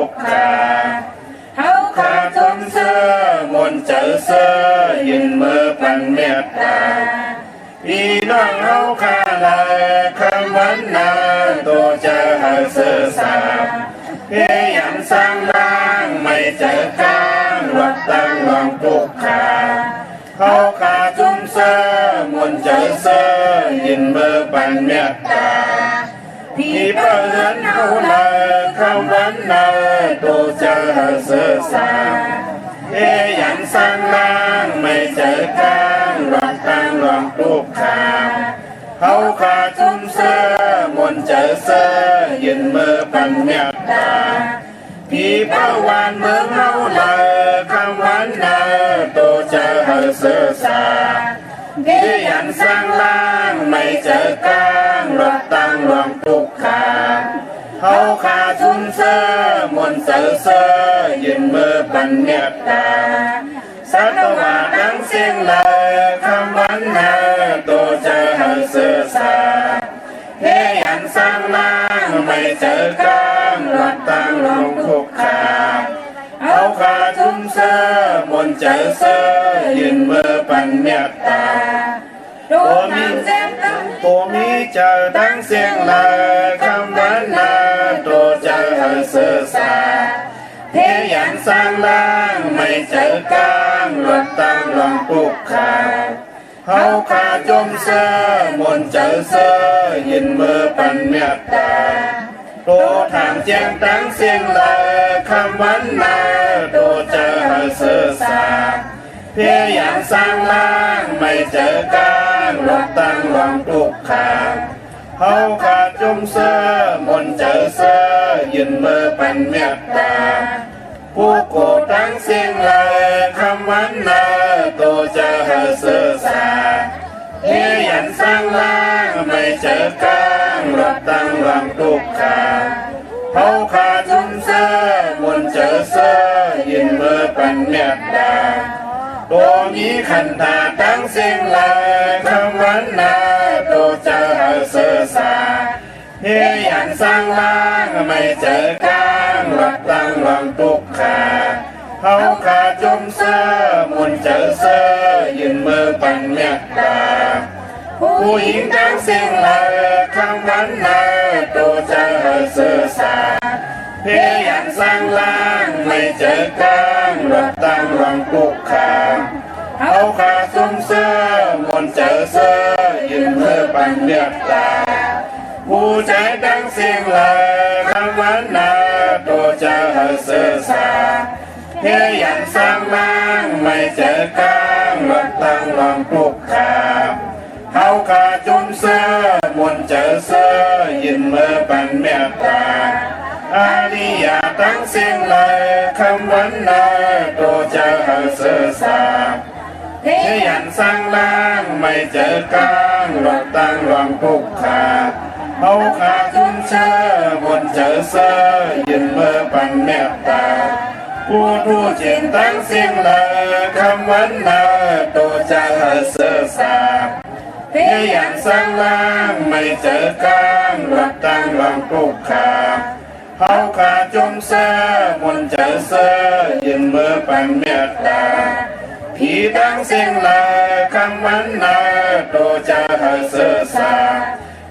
กขาเฮาขาจมเสื้อมนเจอเสื้อยินมือปันเมตตาพี่น้องเฮาขาลายคำวันนาตัวเจอหาเสื้อสาเพียงสร้างบ้างไม่เจอการวัดตั้งลองปุกขาเฮาขาจมเสื้อมนเจอเสื้อยินมือปันเมตตาพี่เปิดเฮาลายคำวันนาตัวเจอหาเสื้อสาเพียงสร้างบ้างไม่เจอการวัดตั้งลองปุกขาเฮาขาจุมเสื้อมนเจอเสื้อยินมือปันเมตตาพี่เป้าวานเมืองเฮาเลยคำวันนาตัวเจอหาเสื้อสาพี่ยันสร้างล่างไม่เจอการวัดตั้งลองปุกขาเฮาขาจุมเสื้อมนเจอเสื้อยินมือปันเมตตาสัตวาดังเสียงเลยคำวันนาตัวเจอหาเสื้อสาเฮียนสร้างล่างไม่เจอการวัดตั้งลงคุกขาเอาขาจุมเสื้อมนเจอเสื้อยืนมือปันเมตตาตัวมีเจอดังเสียงเลยคำวันนาตัวเจอหาเสื้อสาเพียงสร้างล่างไม่เจอการวัดตั้งลองปุกขาเฮาขาจมเสื้อมนเจอเสื้อยินมือปันเมตตาโตทางแจ้งตั้งเสียงเลยคำวันนาโตเจอหาเสื้อสาเพียงสร้างล่างไม่เจอการวัดตั้งลองปุกขาเฮาขาจมเสื้อมนเจอเสื้อยินมือปันเมตตาผู้โกตั้งเสียงเลยคำวันนาตัวเจอหาเสื้อสาเฮียนสร้างล่างไม่เจอการวัดตั้งลองปุกขาเฮาขาจมเสื้อมนเจอเสื้อยินมือปันเมตตาตัวมีขันธาตั้งเสียงเลยคำวันนาตัวเจอหาเสื้อสาเฮียนสร้างล่างไม่เจอการวัดตั้งลองปุกขาเฮาขาจมเสื้อมนเจอเสื้อยืนมือปันเมตตาผู้หญิงตั้งเสียงเลยคำวันนาตัวเจอหาเสื้อสาเพียงสร้างล่างไม่เจอการวัดตั้งลองปุกขาเฮาขาจมเสื้อมนเจอเสื้อยืนมือปันเมตตาผู้ใจดังเสียงเลยคำวันนาตัวเจอหาเสื้อสาเพียงสร้างล่างไม่เจอการวัดตั้งลองปุกขาเฮาขาจุมเสื้อมนเจอเสื้อยินมือปันเมตตาอาริยาตั้งเสียงเลยคำวันนาตัวเจอหาเสื้อสาเพียงสร้างล่างไม่เจอการวัดตั้งลองปุกขาเฮาขาจุมเสื้อมนเจอเสื้อยินมือปันเมตตาผู้ทูเจียนตั้งเสียงเลยคำวันนาตัวเจอหาเสื้อสาเพียงสร้างล่างไม่เจอการวัดตั้งลองปุกขาเฮาขาจมเสื้อมนเจอเสื้อยินมือปันเมตตาพี่ตั้งเสียงเลยคำวันนาตัวเจอหาเสื้อสา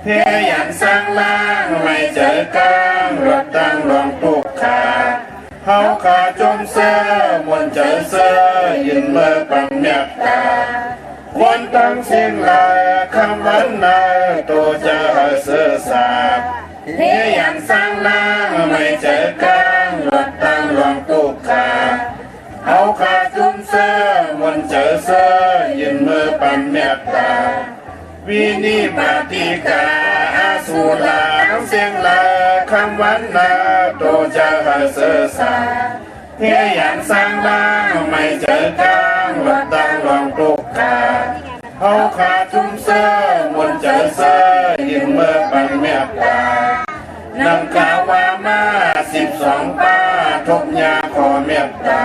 เพียงสร้างล่างไม่เจอการวัดตั้งลองปุกขาเฮาขาจมเสื้อมนเจอเสื้อยินมือปันเมตตาคนตั้งเสียงเลยคำวันนาตัวเจอหาเสื้อสาเพียงสร้างล่างไม่เจอการวัดตั้งลองปุกขาเฮาขาจุมเสื้อมนเจอเสื้อยินมือปันเมตตาวินิบาติกาอาสุลาทั้งเสียงลาคำวันนาตัวเจอหาเสื้อสาเพียงสร้างล่างไม่เจอการวัดตั้งลองปุกขาเฮาขาจุมเสื้อมนเจอเสื้อยินมือปันเมตตานำกาวามา12ป้าทบยาขอเมตตา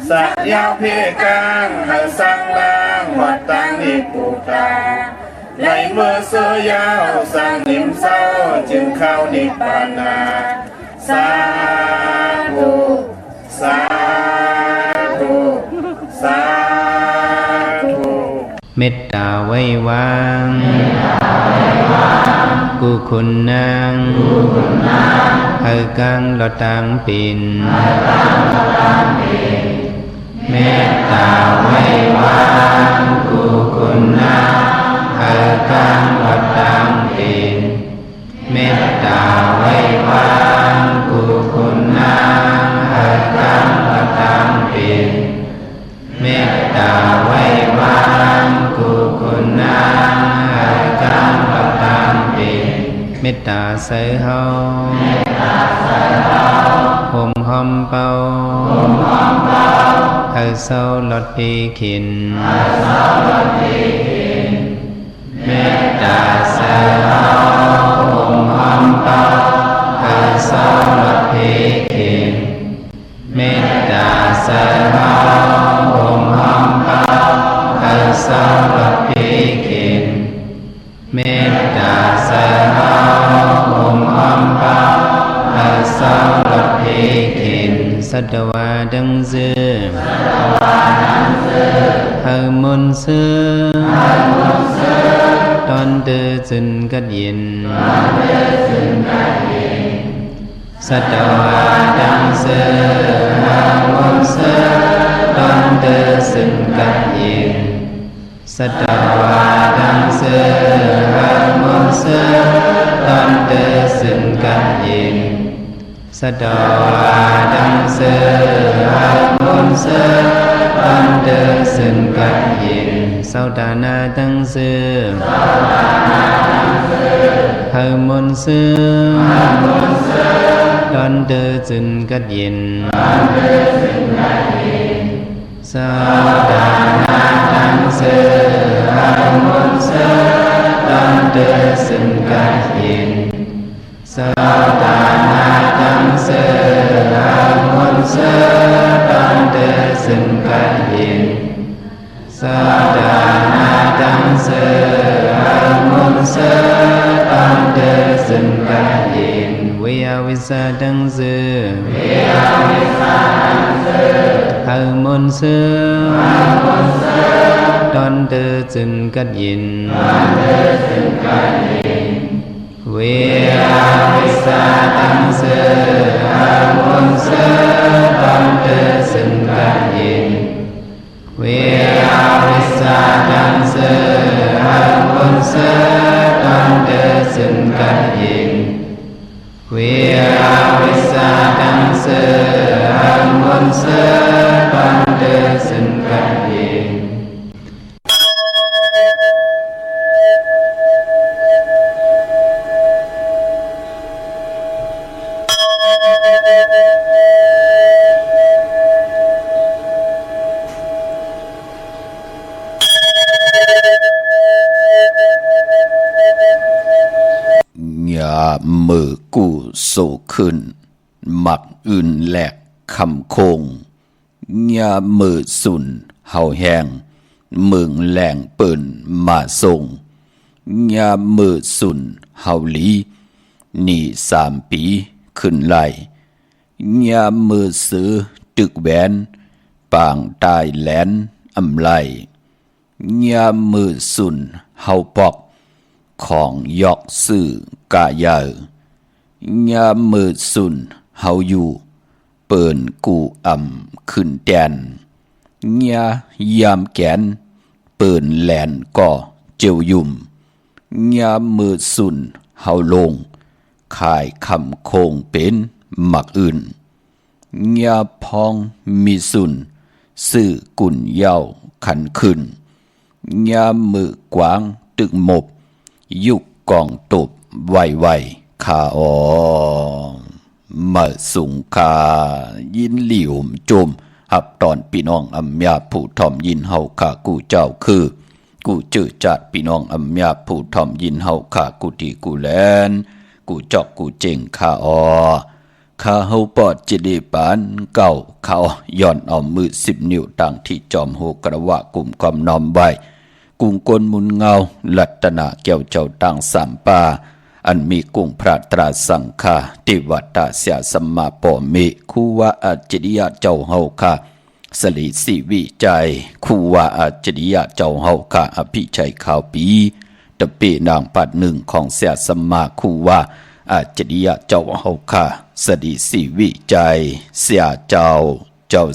สักยาวเพกางหาสร้างล่างวัดตั้งนิปุตาในเมื่อเสื้อยาวสร้างนิมเศร้าจึงเข้านิพพานาสาธุ เมตตาไว้วางกุคุณนางเฮกังลอตังปินเมตตาไว้วางกุคุณนางเฮกังลอตังปินเมตตาไว้วางกุคุณนางเฮกังลอตังปินเมตตาไว้วางกุคุณนางเฮกังลอตังปินเมตตาใส่เฮาห่มหอมเป่าเฮาเศร้าลดปีขินเมตตาใส่เฮาห่มหอมเป่าเฮาเศร้าลดปีขินเมตตาใส่เฮาห่มหอมเป่าเฮาเศร้าลดปีขินเมตตาใส่เฮาห่มหอมเป่าเฮาเศร้าลดปีขินสัตวาดังเสือเฮามุนเสือตอนเดือจึนกัดยินสัตวาดังเสือเฮามุนเสือตอนเดือจึนกัดยินสัตวาดังเสือเฮามุนเสือตอนเดือจึนกัดยินสัตวาดังเสือเฮามุนเสือตอนเดือจึนกัดยินเศร้าดานาดังเสือเฮามุนเสือตอนเดือจึนกัดยินเศร้าดานาดังเสือเฮามุนเสือตอนเดือจึนกัดยินเศร้าดานาดังเสือเฮามุนเสือตอนเดือจึนกัดยินสาดานาดังเสือเฮามุนเสือตอนเดือจึนกัดยินเวียวิสาดังเสือเฮามุนเสือตอนเดือจึนกัดยินเวียวิสาดังเสือเฮามุนเสือตอนเดือจึนกัดยินเวียวิสาดังเสือเฮามุนเสือตอนเดือจึนกัดยินเวียวิสาดังเสือเฮามุนเสือตอนเดือจึนกัดยินมือกู้โซขึ้นหมักอื่นแหลกคำคงยามือสุนเฮาแหงเมืองแหลงเปิ่นมาส่งยามือสุนเฮาลีนี่3 ปีขึ้นไหลยามือซื้อตึกแหวนปางตายแหลนอำไลยามือสุนเฮาปอกของยอกสื่อกะยายามมืดสุนเฮาอยู่เปิ่นกูขึ้นแดนยามแกนเปิ่นแหลนก่อเจียวยุ่มยามมืดสุนเฮาลงขายคำโคงเป็นหมักอื่นยาพองมีสุนสื่อกุ่นเย้าขันขึ้นยามมือกวางตึกหมบยุกกองตบไวๆขาออมาสุงคายินหลิวจมหับตอนพี่น้องอำยาผู้ถ่อมยินเฮาข้ากูเจ้าคือกูเจอจัดพี่น้องอำยาผู้ถ่อมยินเฮาข้ากูดีกูแลนกูจอกกูเจงขาออข้าเฮาปอดจิดีปานเก่าเขาย่อนเอามือ10 นิ้วตั้งที่จอมโหกระวะกลุ่มความน้อมไว้กุ้งกลมุนเงาลัตนาแก้วเจ้าตั้ง3 ป่าอันมีกุ้งพระตราสังฆาติวัตตาเสียสัมมาปอเมคูวะอัจจิริยะเจ้าเฮาค่ะ สลิสิวิจัยคูวาอาจริยะเจ้าเฮาค่ะอภิชัยข่าวปีตะเปนางปัดหนึ่งของเสียสมมาคูวาอาจริยะเจ้าเฮาค่ะสลิสิวิจัยเสียเจ้า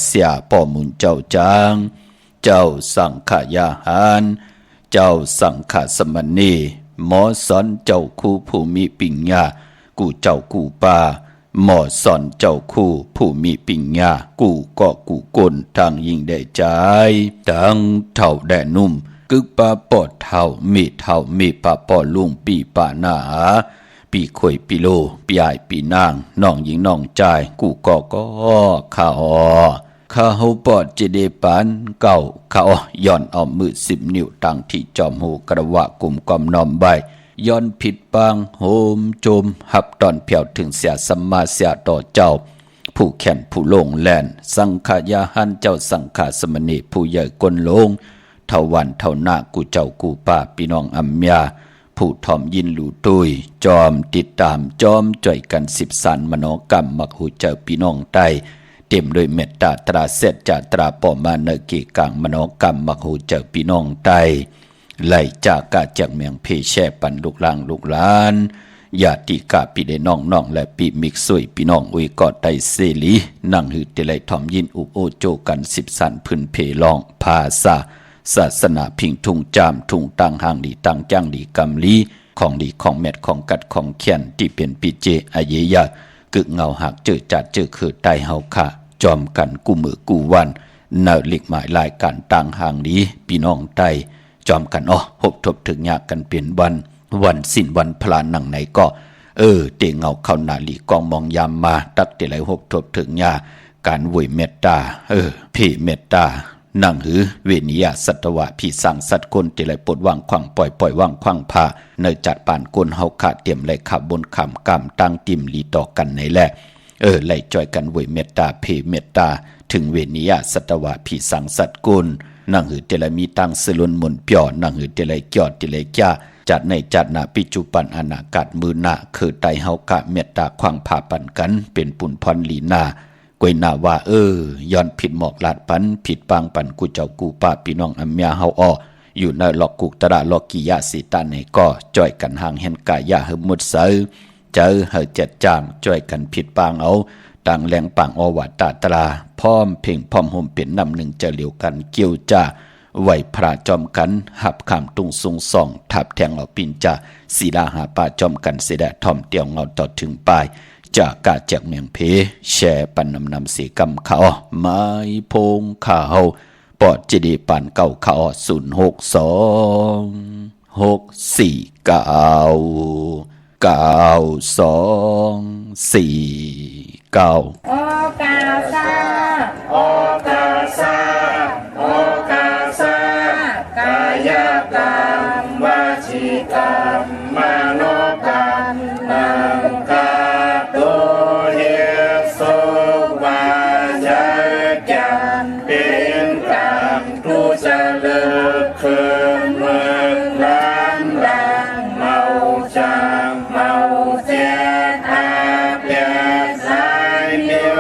เสียป่อมุนเจ้าจางเจ้าสังขยาหารเจ้าสังขสมณีหมอสอนเจ้าคู่ผู้มีปิญญากูเจ้ากูป่าหมอสอนเจ้าคู่ผู้มีปิญญากูก็กูกลทางยิ่งได้ใจทั้งเท่าแดนุ่มกึกปาปอดเท่ามีปาปอลุงปีปาหนาปีข่อยปีโลปีอายปีนางน้องหญิงน้องใจกูก็ข้าปอดเจเดปันเก่าข้าย้อนเอามือ10 นิ้วตั้งที่จอมหูกระวะกลุ่มกอมน้อมใบย้อนผิดปางโหมโจมหับตอนเพียวถึงเสียสัมมาเสียต่อเจ้าผู้แขนผู้ลงแลนสังขยาหันเจ้าสังขสมณีผู้ใหญ่กลลงเท่าวันเท่าหน้ากูเจ้ากูป่าพี่น้องอัมยาผู้ทอมยินหลู่ตุยจอมติดตามจอมจ่อยกัน10 สันมโนกรรมมักหูเจ้าพี่น้องใต้เต็มด้วยเมตตาตราเสดจาตราปอมาเนกีกังมโนกรรมมักหูเจ้าพี่น้องใต้ไล่จากกาจากเมียงเพแช่ปันลูกหลางลูกหลานญาติกาปีเดน้องและปีมิกสวยพี่น้องอุยกอดไตเสลีนั่งหืดเตไลทอมยินอุโอโจกัน10 สันพื้นเพลองภาษาศาสนาพิงทุงจามทุงตังหางดีตังจ้างดีกำลีของดีของเม็ดของกัดของเขียนที่เป็นปีเจอเยยะกึกเงาหักเจอจัดเจอคือไตเฮาค่ะจอมกันกูมือกูวันเนอลิกหมายลายการต่างหางดีพี่น้องไตจอมกันหบทบถึงยากกันเปลี่ยนวันสิ้นวันพลานหนังไหนก็เตงเงาเข้านาลีกองมองยามมาตักเตไหลหบทบถึงยาการวุยเมตตาพี่เมตตานั่งหือเวนิยาสัตวะพี่สั่งสัตว์คนเตไหลปลดวางขวางปล่อยว่างขวางพาเนยจัดป่านกลเฮาขาเตรียมไหลขับบนคำกำตั้งติ่มลีต่อกันในแหละไหลจอยกันวุยเมตตาเพเมตตาถึงเวนิยาสัตวะพี่สั่งสัตว์กลนั่งหือเตละมีตังสลุนหมุนเปียวนั่งหือเตละเกี่ยวเตละจ้าจัดในจัดหน้าปิจุปันอนาคตมือหน้าคือไตเฮากะเมตตาขวางพาปันกันเป็นปุ่นพรลีนากวยนาว่าย้อนผิดหมอกลาดปันผิดปางปันกูเจ้ากูป้าพี่น้องอัมยาเฮาอยู่ในหลอกกุกตระหลอกกิยาสีตาในก็จ่อยกันห่างเห็นกายาหึมุดเสือเจอเฮเจ็ดจางจ่อยกันผิดปางเอาต่างแรงปางอวัตตราพร้อมเพ่งพร้อมห่มเป็นนำหนึ่งจะเหลียวกันเกี่ยวจ่าไหวพระจอมกันหับขามตุงซุงส่องทับแทงเอาปินจ่าศีลาหาป่าจอมกันเสดะทอมเตียวเงาต่อถึงปลายจากกาจากเมียงเพแช่ปันนำเสียกำเขาไม้พงข่าวปอดจีดีปันเก่าเขา06264 โอกาซากายกรรมวจีกรรมมโนกรรมนังกาตุเฮสุวาจกรรมเป็นกรรมทุจริตคืนเมืองล้านดังเมาจางเมาเจ็ดอาเปียสายเมีย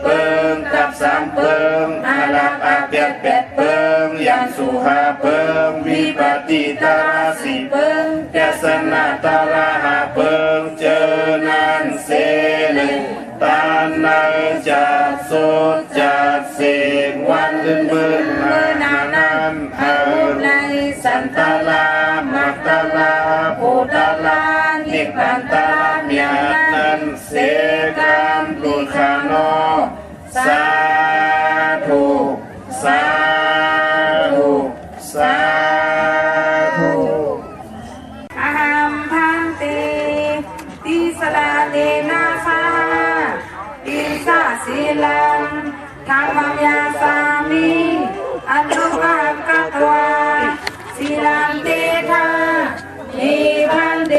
ปิงตับสามเปิงอาลักอาเปียดเป็ดเปิงยังสุหาเปิงวิปติตาสีเปิงแกสนาตาลาหาเปิงเจอนันเสนึงตานนาจัดสุดจัดเสียงวันลื่นมืนเมื่อนานั้นเออในสันตาลามัตตาลาภูตาลานิพพานตาลาเมียนั้นเสกามลุคาโนสาธุสาธุสาธุอะหัมพันเตติสลาเลนะสาอินสาสีลังธรรมยาสามิอันลุกัมกัตวาสีลังเตทานิพันเต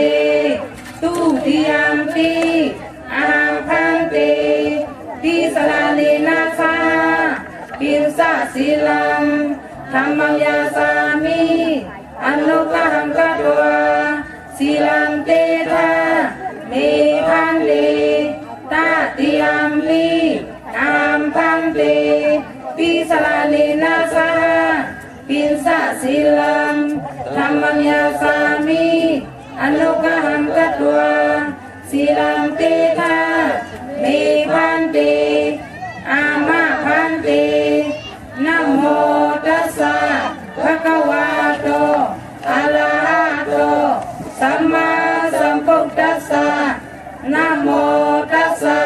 ตุติยัมปิอะหัมพันเตติสลาเลนะสาอินสาสีลังธรรมยาสามิอันลุกัมกัตวาสีลังเตทานิพันเตตาติยัมปิอัมพันเตปิสลานินาสาปินสะสิลังธรรมัญญาสามิอนุกหังกัตวาสีลังเตทานิพันเตอามาพันเตนะโมตัสสะภะคะวะโตอะระหะโตสัมมาสัมพุทธัสสะนะโมตัสสะ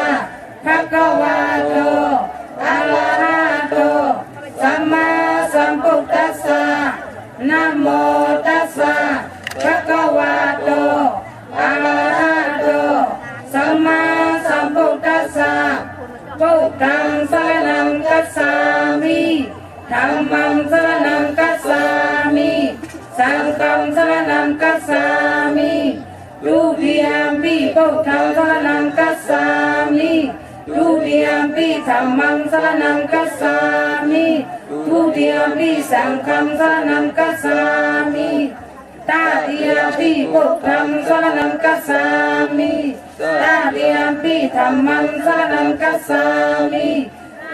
ภะคะวะโตอะระหะโตสัมมาสัมพุทธัสสะนะโมตัสสะภะคะวะโตอะระหะโตสัมมาสัมพุทธัสสะพุทธังสรณังคัจฉามิธัมมังสรณังคัจฉามิสังฆังสรณังคัจฉามิทุติยัมปิพุทธังสรณังคัจฉามิทุติยัมปิธัมมังสรณังคัจฉามิทุติยัมปิสังฆังสรณังคัจฉามิตาติยัมปิพุทธังสรณังคัจฉามิตาติยัมปิธัมมังสรณังคัจฉามิ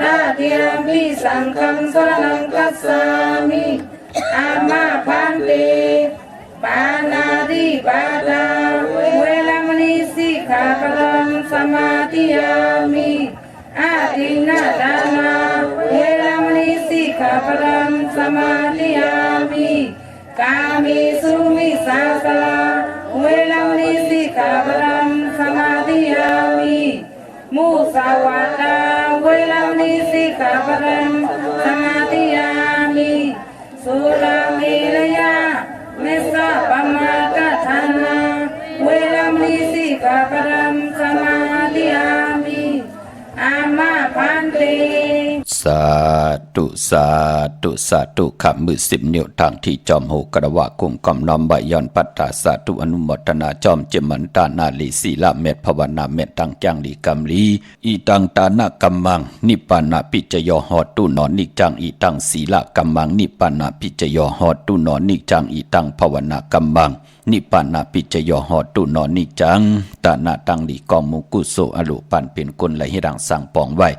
ตาติยัมปิสังฆังสรณังคัจฉามิอามาพันเตปานาติปาตาเวรมณีสิกขาปะทังสมาธิยามิอาทินนาทานาเวรมณีสิกขาปะทังสมาธิยามิกามิสุมิสาสลาเวรมณีสิกขาปะทังสมาธิยามิมุสาวาทาเวรมณีสิกขาปะทังสมาธิยามิสุราเมรยาเมสะปะมาทฐานาเวรมณีสิกขาปะทังสมาธิยามิอามาพันเตสาธุสาธุสาธุขับมือ10 นิ้วทางที่จอมโหกระวะกุมกอมน้อมใบย้อนปัตตาสาธุอนุโมทนาจอมเจมันตานาลีศีลาเมตภาวนาเมตตังจังลีกัมลีอีตังตานากัมมังนิปานาปิจโยหอตุนอนิจังอีตังศีลากัมมังนิปานาปิจโยหอตุนอนิจังอีตังภาวนากัมมังนิปานาปิจโยหอตุนอนิจังตานาตังลีกอมุกุโสอลุปันเป็นคนไหลให้ดังสั่งปองไว้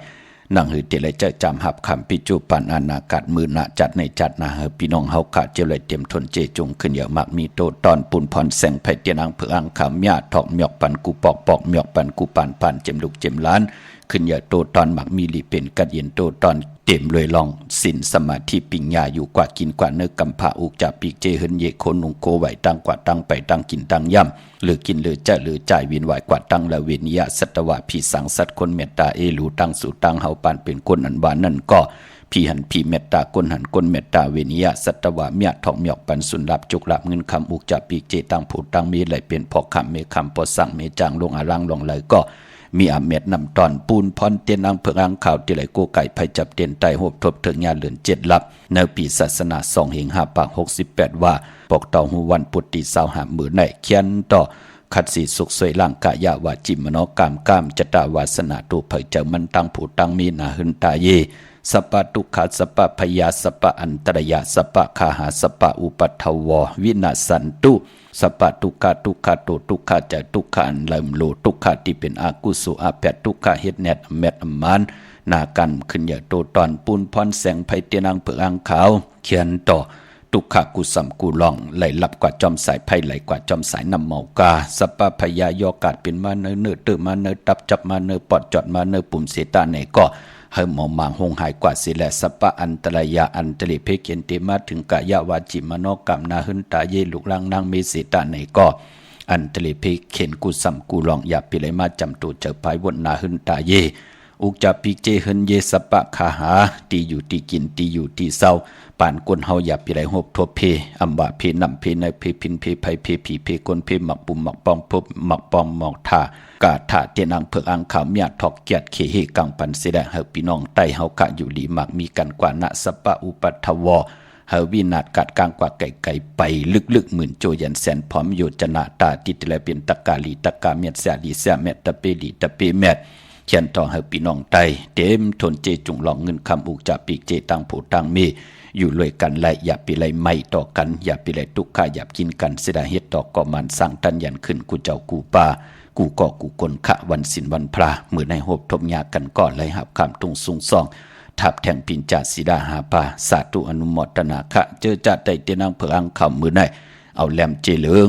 นั่งหือเตเลยจะจำหับคำปิจุปันอนาคตมือหนาจัดในจัดนาเฮพี่น้องเฮาขาดเจเลยเต็มทนเจจุงขึ้นเยอะมากมีโตตอนปุนพรแสงไผเตียนังเผืออังขามยาทอกหมยอกปันกูปอกปอกหมยอกปันกูปันเจมลูกเจมล้านขึ้นเยอะโตตอนมักมีลีเป็นกัดเย็นโตตอนเต็มเลยลองสินสมาธิปิญญาอยู่กว่ากินกว่าเนื้อกำผาอุกจับปีกเจเฮินเยโคนุงโกไหวตั้งกว่าตั้งไปตั้งกินตั้งย่ำหรือกินหรือจะหรือจ่ายวินไหวกว่าตั้งละเวนิยะสัตวะผีสังสัตคนเมตตาเอลูตั้งสู่ตั้งเฮาปานเป็นคนอันบานนั่นก็พี่หันพี่เมตตาคนหันคนเมตตาเวนิยะสัตวะเมียทองหยอกปันสุนลับจุกลับเงินคำอุกจับปีกเจตั้งผูดตั้งมีไหลเป็นพอคำเมคำพอสั่งเมจางลงอารังลงเลยก็มีอาเม็ดนำตอนปูนพรเตียนอังเพิงอังข่าวที่ไหลโกไก่ไผจับเตียนไตหบทบเถิงยาเหลือน7ลับในปีศาสนา2 เหง5 ปาก 68ว่าปกต่อหูวันปุตติ25มือในเขียนต่อขัดสีสุขสวยร่างกายาวาจิมโนกามจตาวาสนาตุเผยเจอมันตั้งผู้ตั้งมีนาหึนตาเยสปะทุกขาสปะพยาสปะอันตรยาสปะคาหาสปะอุปัฏฐววินาสันตุสปะทุกขาตุทุกขาจะทุกขาอันเลิมโลทุกขาที่เป็นอากุสุอาแปดทุกขาเฮ็ดแนดเม็ดอมาน นากันขึ้นอย่าโตตอนปูนพรแสงไผเตียนางเผือกอังขาวเขียนต่อตุกขะกุสัมกูลองไหลหลับกว่าจอมสายไพ่ไหลกว่าจอมสายนำเมากาสปะพยายอกาดเป็นมาเนื้อเติมมาเนื้อตับจับมาเนื้อปอดจอดมาเนื้อปุ่มเสตาไหนก็เฮมอมางหงหายกว่าสิแลสปะอันตรายาอันตริเพเกนเตมาถึงกะยะวาจิมโนกรรมนาหึนตาเยลุกลังนางเมเสตาไหนก็อันตริเพเข็นกุสัมกูลองอย่าปิเลยมาจำตัวเจอภายวนนาหึนตาเยอุกจะปีเจหึนเยสปะคาหาตีอยู่ตีกินตีอยู่ตีเศร้าป่านกวนเฮาอย่าปีไรหบทบเพอัมบะเพนำเพในเพพินเพไพเพผีเพกนเพหมักปุ่มหมักปองพบหมักปองหมอกทากาถาเตียนางเผือกอังขาวเมียทอกเกียดเขเหกังปันเสดเฮาพี่น้องไตเฮากะอยู่หลีมักมีกันกว่าณสปะอุปัทวเฮาวินาศกัดกลางกว่าไก่ไปลึกๆหมื่นโจยันแสนพร้อมโยจนาตาติดแลเป็นตะกาลีตะกาเมียดเสียลีเสียเม็ดตะเปลีตะเปเม็ดเขียนต่อเฮาพี่น้องไตเต็มทนเจจุงหลองเงินคำอุกจะปีกเจตังผู้ตังมีอยู่รวยกันไล่อย่าปีไรไม่ต่อกันอย่าปีไรทุกข์อย่ากินกันเสดาเฮ็ดต่อก่อมันสร้างตันยันขึ้นกูเจ้ากูป่ากูก่อกูกลขะวันศิลวันพระมือในหบทบยากันก่อนเลยหับคำตุงสูงซองทับแทงปินจ่าสีดาหาปาสาธุอนุโมทนาคะเจอจ่าไตเตนางเผือกอังขำมือในเอาแหลมเจเลือง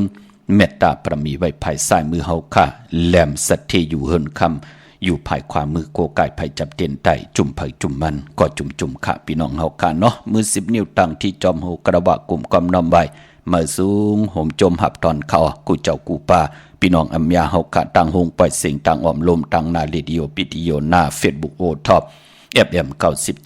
เมตตาประมีไว้ภายซ้ายมือเฮาค่ะแหลมสัตเทอยู่เฮินคำอยู่ภายขวามือโกไก่ไผ่จับเตียนไตจุ่มไผ่จุ่มมันก็จุ่มขะพี่น้องเฮาค่ะเนาะมือ10 นิ้วตั้งที่จอมโหกระบะกลุ่มกำนำไว้มาสูงห่มจมหับตอนเขากูเจ้ากูป่าพี่น้องอัมยาเฮาค่ะต่างหงปล่อยเสียงต่างอ้อมลมต่างนาเรดิโอปิดิโอหน้า Facebook โอท็อป FM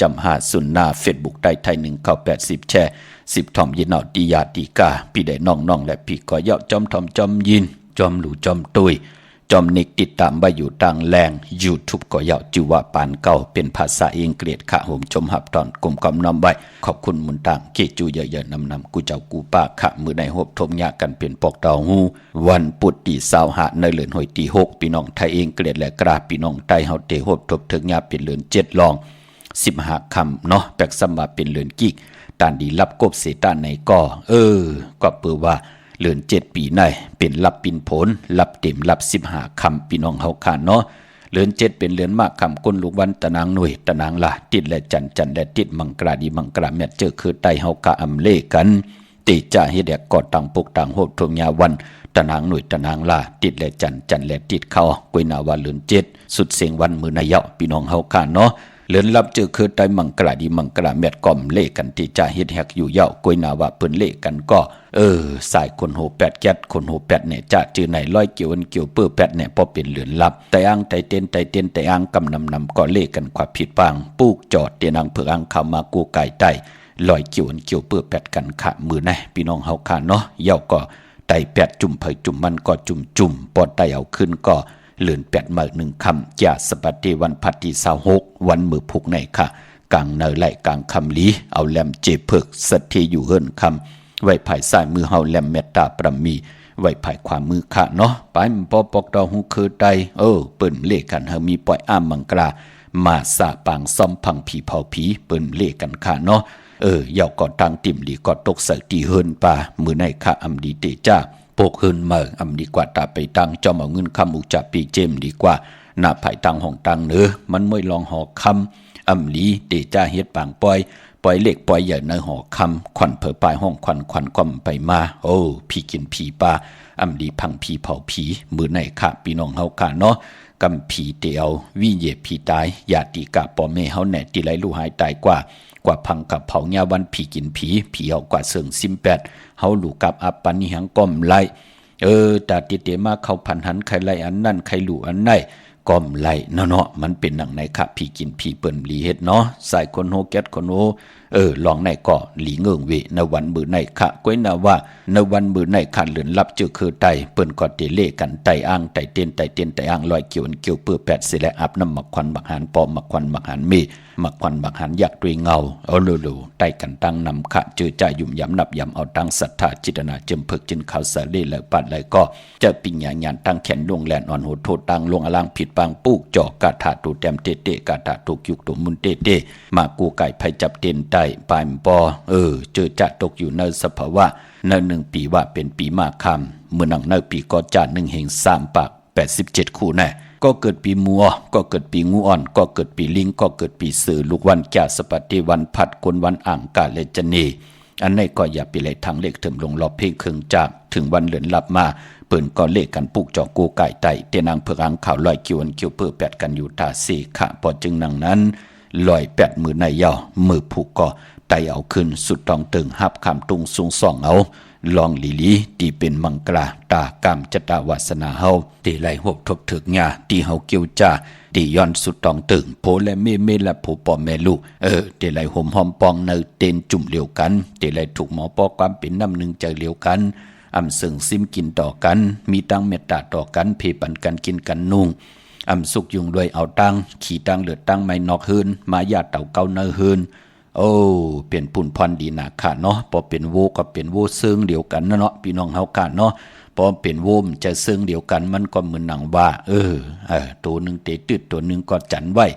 90.50หน้า Facebook ไทย1980แชร์10ทอมยินเอาดียาดีกาพี่ได้น้องๆและพี่ก็เยาะจอมทอมจอมยินจอมหลู่จอมตุยจอมนิกติดตามไว้อยู่ต่างแรง YouTube ก็เยาจือว่าปานเก่าเป็นภาษาอังกฤษค่ะผมชมหับตอนกลุ่มกำนำไว้ขอบคุณมุนต่างเกจูเยอะๆนำกูเจ้ากูป้าค่ะมือในหบทมยากันเป็นปอกดาวหูวันปุตติ25ในเดือนหอยตี6พี่น้องไทยเองเกลียดและกราพี่น้องไทยเฮาเตหบทบถึงยาเป็นเดือน7ลอง15คำเนาะแปลกสมาเป็นเดือนกิกตานดีรับกบเสตานในก็ก็เปือว่าเลือน7 ปีในเป็นรับปินผลรับเต็มรับ15คำพี่น้องเฮาค่ะเนาะเลือน7เป็นเลือนมากคำก้นลูกวันตะนางหน่วยตะนางละติดและจันและติดมังกราดีมังกราแม่เจอคือไตเฮากะอำเลกันติจะเฮ็ดแดกกอดตังปกตังโหดทงยาวันตะนางหน่วยตะนางละติดและจันและติดเข้ากวยนาวาเลือน7สุดเสียงวันมือนายะพี่น้องเฮาค่ะเนาะเลือนรับเจอคือไตมังกราดีมังกราแม่ก่อมเลกันติจะเฮ็ดแฮกอยู่เยาะกวยนาวาเปิ้นเลกันก็สายคนโห8แก๊สคนโห8เนี่ยจะจือไหนร้อยเกี่ยวอันเกี่ยวเปื้อ8เนี่ยพอเป็นเหลือนลับแต่อ้างไตเต้นแต่อ้างกำนำก็เลกันขวาผิดปางปูกจอดเตียนางเผือกอังเข้ามากูไก่ไตลอยเกี่ยวอันเกี่ยวเปื้อ8กันขะมือในพี่น้องเฮาค่ะเนาะเยาก็ไต8จุ่มไผจุ่มมันก็จุ่มปอดไตเอาขึ้นก็เหลือน8มา1คำจะสปัตติวันพัตติ26วันมือพุกในค่ะกลางเนยไหลกลางคำลีเอาแหลมเจเพิกสัตเทอยู่เฮิรนคำไว้ภายซ้ายมือเฮาแหลมเมตตาประมีไว้ภายขวามือค่ะเนาะไปมันปอปอกดอกหูคือไตเปิ้นเลกันเฮามีปล่อยอ้ามมังกรามาสาปางซ่อมพังผีเผาผีเปิ้นเลกันค่ะเนาะเยาก็ทางติ่มดีก็ตกใส่ตีเฮิรนป่ามือในค่ะอำดีเตจ้าปกเฮิรนเมออำดีกว่าตาไปตังจอมเอาเงินคำอุกจับปีเจมดีกว่าหน้าภายตังห้องตังเนอมันไม่ลองหอคำอำลีเตจ้าเฮ็ดปางปล่อยเล็กปล่อยใหญ่ในหอคำขวัญเผอปลายห้องขวัญก้มไปมาพี่กินผีปลาอำดีพังผีเผาผีมือในค่ะพี่น้องเฮาค่ะเนาะกำผีเตียววิเยผีตายญาติกะปอแม่เฮาแหน่ติไหลลูหายตายกว่าพังกับเผาญาวันผีกินผีเฮากว่าเสิงซิม8เฮาลูกกับอัปปานิหังก้มไล่ตาติเตมาเข้าพันหันใครไล่อันนั่นใครลูอันไหนก้มไล่เนาะมันเป็นหนังในค่ะผีกินผีเปิ้นหลีเฮ็ดเนาะใส่คนโฮแก๊สคนโฮลองในก็หลีเงิงเวในวันมือในค่ะก้อยนาว่าในวันมือในค่ะเหลือนรับเจอคือไตเปิ้นก็เตเลกันไตอ้างไตเต้นไตอ้างลอยเกี่ยวอันเกี่ยวเปื้อ8สิและอาบน้ำหมักควันหมักหันปอมหมักควันหมักหันมีหมักควันหมักหันยักด้วยเงาโลไตกันตั้งนำค่ะเจอใจยุ่มยำนับยำเอาตั้งศรัทธาจิตนาจมเพิกจินข่าวสาเลและปัดไหลก็จะปิญญาญาณตั้งแขนลงแลนอ่อนโหดโทษตั้งลงอลังผิดปางปูกจอกกาถาตูแต้มเตกาถาตุกยุกตุมุนเตมากูไก่ไผจับเต้นไตปายปอเจอจะตกอยู่ในสภาวะใน1 ปีว่าเป็นปีมาคำเมื่อนังในปีก็จะ1 แห่ง3 ปาก87 คู่แน่ ก็เกิดปีมัวก็เกิดปีงูอ่อนก็เกิดปีลิงก็เกิดปีเสือลูกวันแก่สปฏิวันพัดคนวันอ่างกาเลจนีอันนี้ก็อย่าไปเลยทางเลขเถิมลงรอบเพ่งเคืองจากถึงวันเลือนลับมาเปิ่นก็เลขกันปุกจอกกูไก่ไตเตนางเผือกอังข่าวลอยคิวอันคิวเพื่อแปดกันอยู่ตาสี่ขะพอจึงนังนั้นลอยแปดมือในยาวมือผูกก็ไตเอาขึ้นสุดตองตึงหับคำตุงสูงส่องเอาลองลีลีตีเป็นมังกราตากามจตาวาสนาเฮาตีไหลหบทบถึกงาตีเฮาเกี่ยวจ้าตีย้อนสุดตองตึงโพและเมและโผปอแม่ลูกตีไหลห่มหอมปองเนอเตนจุ่มเหลียวกันตีไหลถูกหมอปอความเป็นน้ำหนึ่งใจเหลียวกันอำสึงซิมกินต่อกันมีตั้งเมตตาต่อกันเพปันกันกินกันนุ่งอำสุกยุงด้วยเอาตั้งขี่ตั้งเลือดตั้งไม่นอกหืนมายาเต่าเกาเนอหืนโอ้เปลี่ยนปุ่นพรดีนาค่ะเนาะพอเป็นโวก็เป็นโวซึ่งเดียวกันนะเนาะพี่น้องเฮาค่ะเนาะพอเป็นโวมจะซึ่งเดียวกันมันก็เหมือนหนังว่าตัวหนึ่งเตะตืดตัวหนึ่งก็จันไว้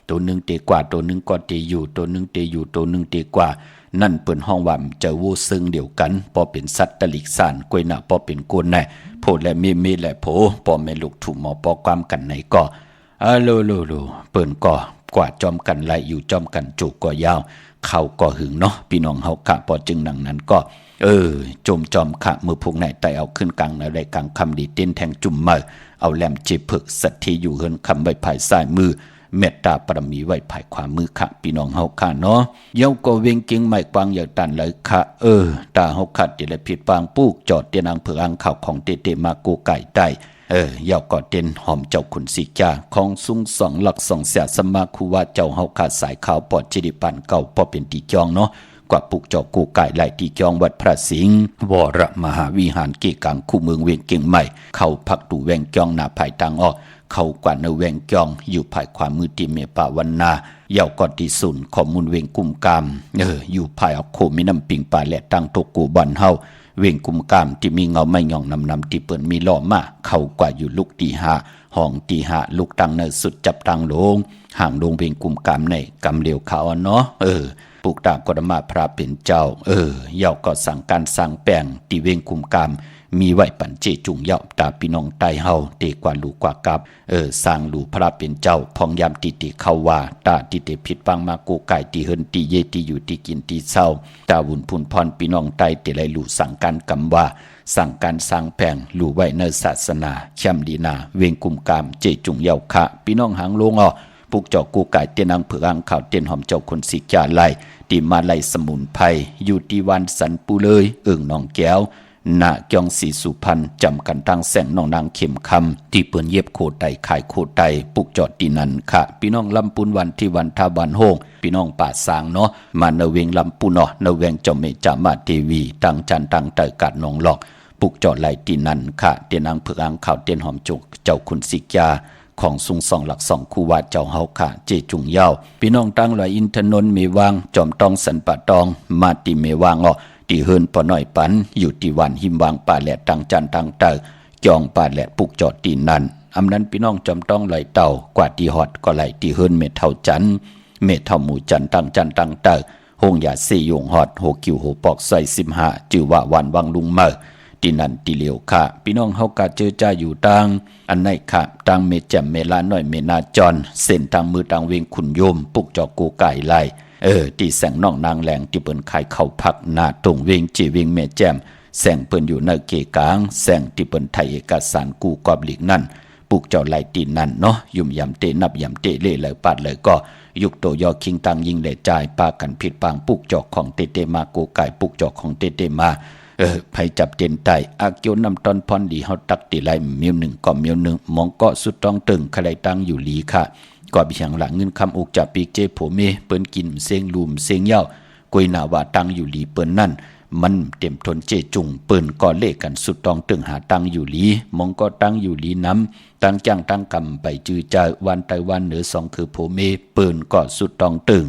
ตัวหนึ่งเตะกว่าตัวหนึ่งก็เตะอยู่ตัวหนึ่งเตะอยู่ตัวหนึ่งเตะกว่านั่นเปิ่นห้องว่าจะโวซึ่งเดียวกันพอเป็นสัตว์ตะลิกสานกวยหน้าพอเป็นโกนแน่โพดและเมและโผพอแม่ลูกถูกหมอปอความกันไหนก็โลเปิ่นก็กว่าจอมกันไหลอยู่จอมกันจุกก็ยาวเข้าก็หึงเนาะพี่น้องเฮาค่ะพอจึงดังนั้นก็จมจอมค่ะมือพวกไหนไตเอาขึ้นกลางในรายกลางคำดีเต้นแทงจุ่มมือเอาแหลมเจ็บผึกสัตที่อยู่เฮินคำไว้ภายซ้ายมือเมตตาปรมีไว้ภายขวามือค่ะพี่น้องเฮาค่ะเนาะเย้าก็เวงเก่งไม่กวางอย่างตันเลยค่ะตาเฮาค่ะที่ละผิดปางปูกจอดเตียนางเผือกอังข่าวของเตมาโกไก่ใต้ยาวก็เต้นหอมเจ้าขุนสีจ้าของซุ้งสองหลักสองเสียสมาคูว่าเจ้าเฮาขาดสายขาวปอดจิริปันเก่าพอเป็นตีจองเนาะกว่าปุกจอกกูไก่ไหลตีจองวัดพระสิงห์วรมหาวิหารเกกังคู่เมืองเวียงเก่งใหม่เข้าพักดูแวงจองหน้าภายต่างออกเข้ากว่าในแวงจองอยู่ภายขวามือตีเมปาวันนาเยาวกอดีสุนข้อมูลเวงกุมกามอยู่ภายเอาโคมีน้ำปิงปลาและตั้งตกกูบันเฮาเวงกุมกามที่มีเงาไม่ย่องนำที่เปิ่นมีล้อมาเข้ากว่าอยู่ลูกตีหาห้องตีหาลูกตังในสุดจับตังลงห่างลงเวงกุมกามในกำเหลียวขาวเนาะปุกตากรมาพระเป็นเจ้าเยาก็สั่งการสั่งแป้งตีเวงกุมกามมีไว้ปันเจจุงเยาตาพี่น้องไตเฮาเตกว่าลูกกว่ากับสร้างลูพระเป็นเจ้าพองยามติเข้าว่าตาติเตผิดปังมาโกไก่ตีเฮินตีเยตีอยู่ตีกินตีเศร้าตาวุ่นพุนพรพี่น้องไตเตไลลูสั่งการกำว่าสั่งการสร้างแผงลูไว้ในศาสนาเข้มดีนาเวงกุมกามเจจุงเยาคะพี่น้องหางลงปุกจอกกูไก่เตียนางเผือกอังข่าวเตียนหอมเจ้าคนสีจาไลตีมาไลสมุนไพรอยู่ที่วันสันปูเลยน้องแก้วณจองสีสุพรรณจำกันตั้งแสงน้องนางเข็มคำที่เปิ่นเย็บโคไตขายโคไตปุกจอดตีนันค่ะพี่น้องลำปุนวันที่วันทาวันโฮงพี่น้องป่าสางเนาะมาเนเวงลำปุนเนเวงเจ้าเมจามาเทวีตั้งจันตั้งเตยกัดนองหลอกปุกจอดไหลตีนันค่ะเตียนางเผือกอังข่าวเตียนหอมจุกเจ้าคุณสิกยาของสุงสองหลักสองคูวาเจ้าเฮาค่ะเจจุงเย้าพี่น้องตั้งลอยอินทนนท์เมวางจอมตองสันปะตองมาติเมวางตีเฮินปอน้อยปันอยู่ที่วันหิมวางป่าแหลดตังจันตังเตอจองป่าแหลดปุกจอดตีนันอำนั้นพี่น้องจอมต้องไหลเต่ากว่าตีหอดก็ไหลตีเฮินเม็ดเท่าจันเม็ดเท่าหมูจันตังจันตังเตอหงยาสี่ยงหอดโหคิวโหปอกใส่15จือว่าวันวังลุงเมอตีนันตีเหลียวค่ะพี่น้องเฮากะเจอจ้าอยู่ตังอันไหนค่ะตังเมแจ่มเมลาน้อยเมนาจอนเส้นทางมือตังเวงขุนโยมปุกจอกกูไก่ไหลที่แสงน้องนางแหลงที่เปิ้นขายเข้าพักหน้าตรงเวงจีเวงแม่แจ่มแสงเปิ้นอยู่ในเกกลางแสงที่เปิ้นไทยเอกสารกูกอบหลีกนั่นปุกเจ้าไหลตีนั่นเนาะยุ่มยำเตนับยำเตเล่เลยปาดเลยก็ยุกโตยอคิงตังยิงเล่จ่ายปากันผิดปางปุกจอกของเตมาโกไก่ปุกจอกของเตมาไผจับเต็นไตอาเกียวนำตอนพรดีเฮาตักติไลเมียวหนึ่งก็เมียวหนึ่งมองก็สุดต้องตึงใครตังอยู่หลีค่ะก็บิชังหลังเงินคำอกจับปีกเจโผเมเปิ้นกินเสียงลุมเสียงเย้ากวยหนาว่าตังอยู่หลีเปิ้นนั่นมันเต็มทนเจจุงเปิ้นก็เลขกันสุดต้องตึงหาตังอยู่หลีมองก็ตังอยู่หลีน้ำตังจ้างตังกำไปจือใจวันไตวันเหนือสองคือโผเมเปิ้นก็สุดต้องตึง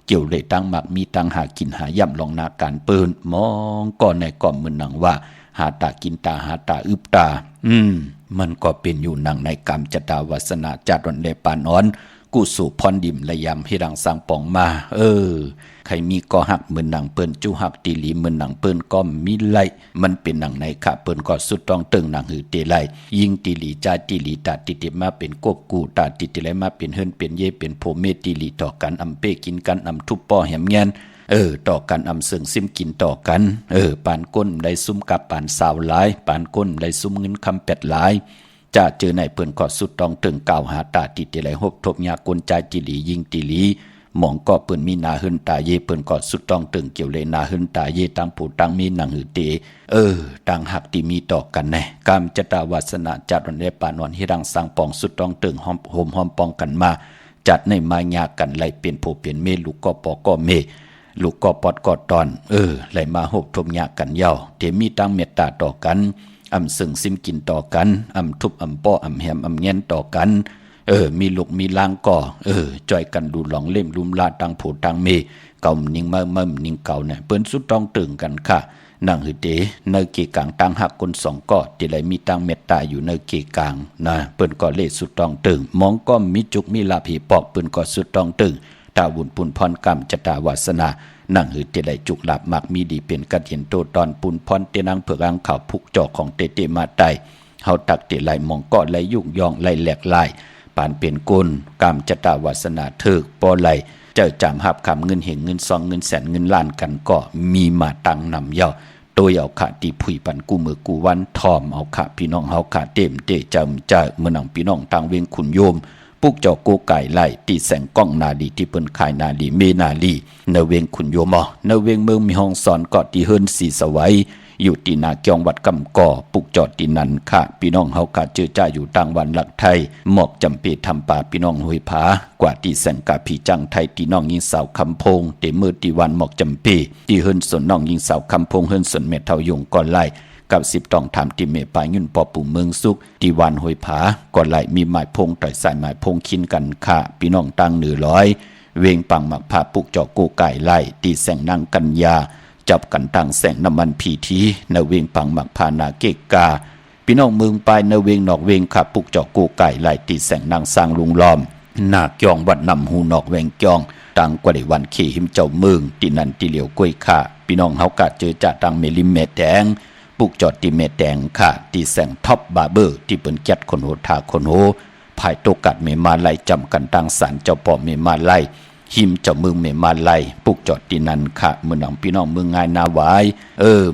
เกี่ยวเลยตังหมักมีตังหากินหาย่ำลองนาการเปิ้นมองก็ในก่อมมือหนังว่าหาตากินตาหาตาอึบตามันก็เป็นอยู่หนังในกรรมจตาวาสนาจัดวันเลปานอน กู้สู่พรดิมระยำให้ดังสร้างปองมาใครมีก็หักเหมือนหนังเปิ้นจูหักตีหลีเหมือนหนังเปิ้นก็มีไลมันเป็นหนังในค่ะเปิ้นก็สุดต้องตึงหนังหือเตไลยิงตีหลีจาตีหลีตาติติมาเป็นกบกูตาติติไลมาเป็นเฮิรนเป็นเยเป็นโพเมตีหลีต่อกันอำเป้กินกันอำทุบป้อแหมเงี้ยนต่อกันอำเสิงซิมกินต่อกันปานก้นได้ซุ้มกับปานสาวหลายปานก้นได้ซุ้มเงินคำเป็ดหลายจะเจอในเปิ้นก็สุดต้องตึงกล่าวหาตาติติไลหบทบยากลใจตีหลียิงตีหลีหมองก็เปิ้นมีนาหึนตาเยเปิ้นก็สุดต้องตึงเกี่ยวเลยนาหึนตาเยตั้งผู้ตั้งมีหนังหือเตต่างหักที่มีต่อกันแน่กามจตาวาสนาจัดวันเดปานวันให้ดังสร้างปองสุดต้องตึงหอมโหมหอมปองกันมาจัดในมายากันไหลเปลี่ยนโผเปลี่ยนเมลูกก็ปอก็เมลูกก็ปอดก็ตอนไหลมาหบทมยากันยาวเตมีตั้งเมตตาต่อกันอำสึงซิมกินต่อกันอำทุบอำป้ออำแหมอำเงี้ยนต่อกันมีลูกมีล้างก่อจอยกันดูหลองเล่มลุมลาตังผูตังเมเก่านิ่งเมื่อนิ่งเก่าเนี่ยเปิ้นสุดต้องตึงกันค่ะนั่งหือเตเนเกกลางตังหักคนสองก่อที่ไหลมีตังเมตตาอยู่เนเกกลางนะเปิ้นก็เลสุดต้องตึงมองก็มีจุกมีลาผีปอกเปิ้นก็สุดต้องตึงตาบุญปุนพรกรรมจตาวาสนานั่งหือเตไหลจุกหลับมักมีดีเป็นกัดเห็นโตตอนปุนพรเตนังเผือกอังข่าวพุกจอกของเตมาไตเฮาตักเตไหลมองก็ไหลยุ่งยองไหลแหลกลายปานเปลี่ยนกุลกามจตาวาสนาเถิกปอไหลเจ้าจำหับคำเงินเหงเงินซองเงินแสนเงินล้านกันก็มีมาตังนำเยาตัวเอาขาตีผุยปันกูมือกูวันทอมเอาขาพี่น้องเฮาขาเต็มเตจำจ่าเมื่อนังพี่น้องทางเวียงขุนโยมปุกเจ้าโกไก่ไล่ตีแสงก้องนาดีที่เปิ้นขายนาดีเมนาลีเนเวียงขุนโยมเนเวียงเมืองมีห้องสอนเกาะที่เฮิรนสีสวัยอยู่ตีนาเกียงวัดกำก่อปุกจอดตีนันค่ะพี่น้องเฮากาเจอจ้าอยู่ต่างวันหลักไทยหมอกจำเปทำป่าพี่น้องห้วยผากว่าตีแสงกาผีจังไทยตีน้องยิงสาวคำพงเตมือตีวันหมอกจำเปตีเฮิรนสนน้องยิงสาวคำพงเฮิรนสนเมทเทายงก่อนไล่กับ10ต้องทำติเมปายุ่นปอปู่เมืองสุกตีวันห้วยผาก่อนไล่มีไม้พงต่อยสายไม้พงคินกันค่ะพี่น้องตั้ง100เวงปังหมักผาปุกจอโกไก่ไล่ตีแสงนางกัญญาจับกันตั้งแสงน้ำมันพีทีเนเวงปังหมักพานาเกกาพี่น้องเมืองปลายเนเวงนอกเวงขับปุกจอกกูไก่ไล่ตีแสงนางสร้างลุงล้อมหน้าเกียงวัดนำหูนอกเวงเกียงตังกว่าได้วันขี่หิมเจ้าเมืองตีนันตีเหลียวกล้วยค่ะพี่น้องเฮากะเจอจ่าตังเมลิมเมแดงปุกจอดตีเมแดงค่ะตีแสงท็อปบาร์เบอร์ที่เปิ้นแก๊ดคนโหทาคนโหภายโตกัดเมมาไล่จำกันตั้งศาลเจ้าป่อเมมาไล่หิมเจ้าเมืองเมมาไลปุกจอดตีนันค่ะเมืองหนองพี่น้องเมืองงายนาหวาย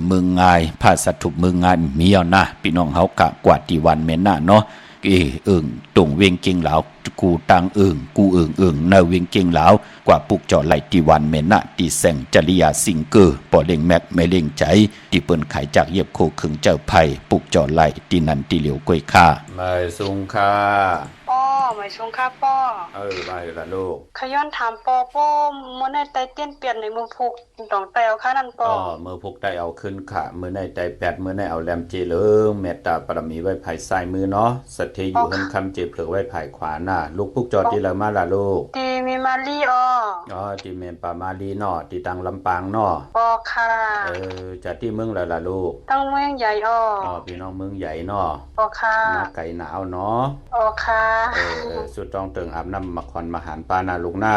เมืองงายภาษาถูกเมืองงายมีเอานะพี่น้องเฮากะกว่าตีวันเมน่ะเนาะตรงเวียงเก่งเหลากูตังกูเนเวียงเก่งเหลากว่าปุกจอดไหลตีวันเมน่ะตีแสงจริยาสิงเกอร์ปอเล่งแม็กไม่เล่งใจที่เปิ้นขายจากเย็บโคขึงเจ้าไผ่ปุกจอดไหลตีนันตีเหลียวกล้วยค่าไม่สุงค่าป้อหมายชงค่ะป้อมาละลูกขย้อนถามป้อมื้อในไตเตี้ยนเปลี่ยนในมือพุกดองแตวค่ะนั่นป้อมือพุกได้เอาขึ้นค่ะมื้อในไตแปดมื้อในเอาแลมเจเลิงเมตตาปรมีไว้ภายซ้ายมือเนาะสัทเทอยู่เฮินคำเจเผือกไว้ภายขวาหน้าลูกปุกจอดที่ละมาละลูกตีมีมาลีที่เมนปามาลีเนาะที่ตังลำปางเนาะป้อค่ะจะที่เมืองละลูกตั้งเมืองใหญ่พี่น้องเมืองใหญ่เนาะป้อค่ะมาไก่หนาวเนาะค่ะสุดต้องเติงอาบน้ำมาคอนมาหารปานาลูกหน้า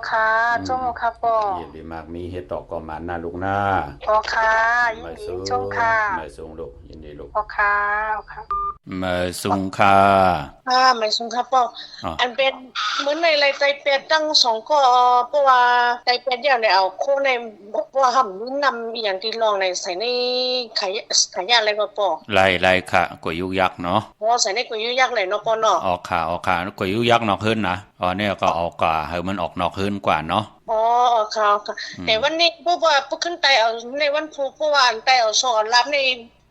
ค่ะจงค่ะป้อยินดีมากมีเฮ็ดตอกก่อมาหน้าลูกหน้าค่ะยินดีจงค่ะไม่สูงลูกยินดีลูกค่ะไม่สูงค่ะไม่สูงค่ะป้ออันเป็นเหมือนในไรใจเป็ดตั้ง2ก็เพราะว่าใจเป็ดอย่างเนี่ยเอาโคในว่าหำนำอย่างที่ลองในใส่ในขายอะไรก็ป้อไล่ค่ะกวยยุกยักษ์เนาะใส่ในกวยยุกยักษ์เลยเนาะป้อเนาะค่ะกวยยุกยักษ์นอกขึ้นนะเนี่ยก็ออกกว่าให้มันออกนอกขึ้นกว่าเนาะค่ะแต่วันนี้เพราะว่าขึ้นไตเอาในวันพุธเพราะว่าไตเอาสอนรับใน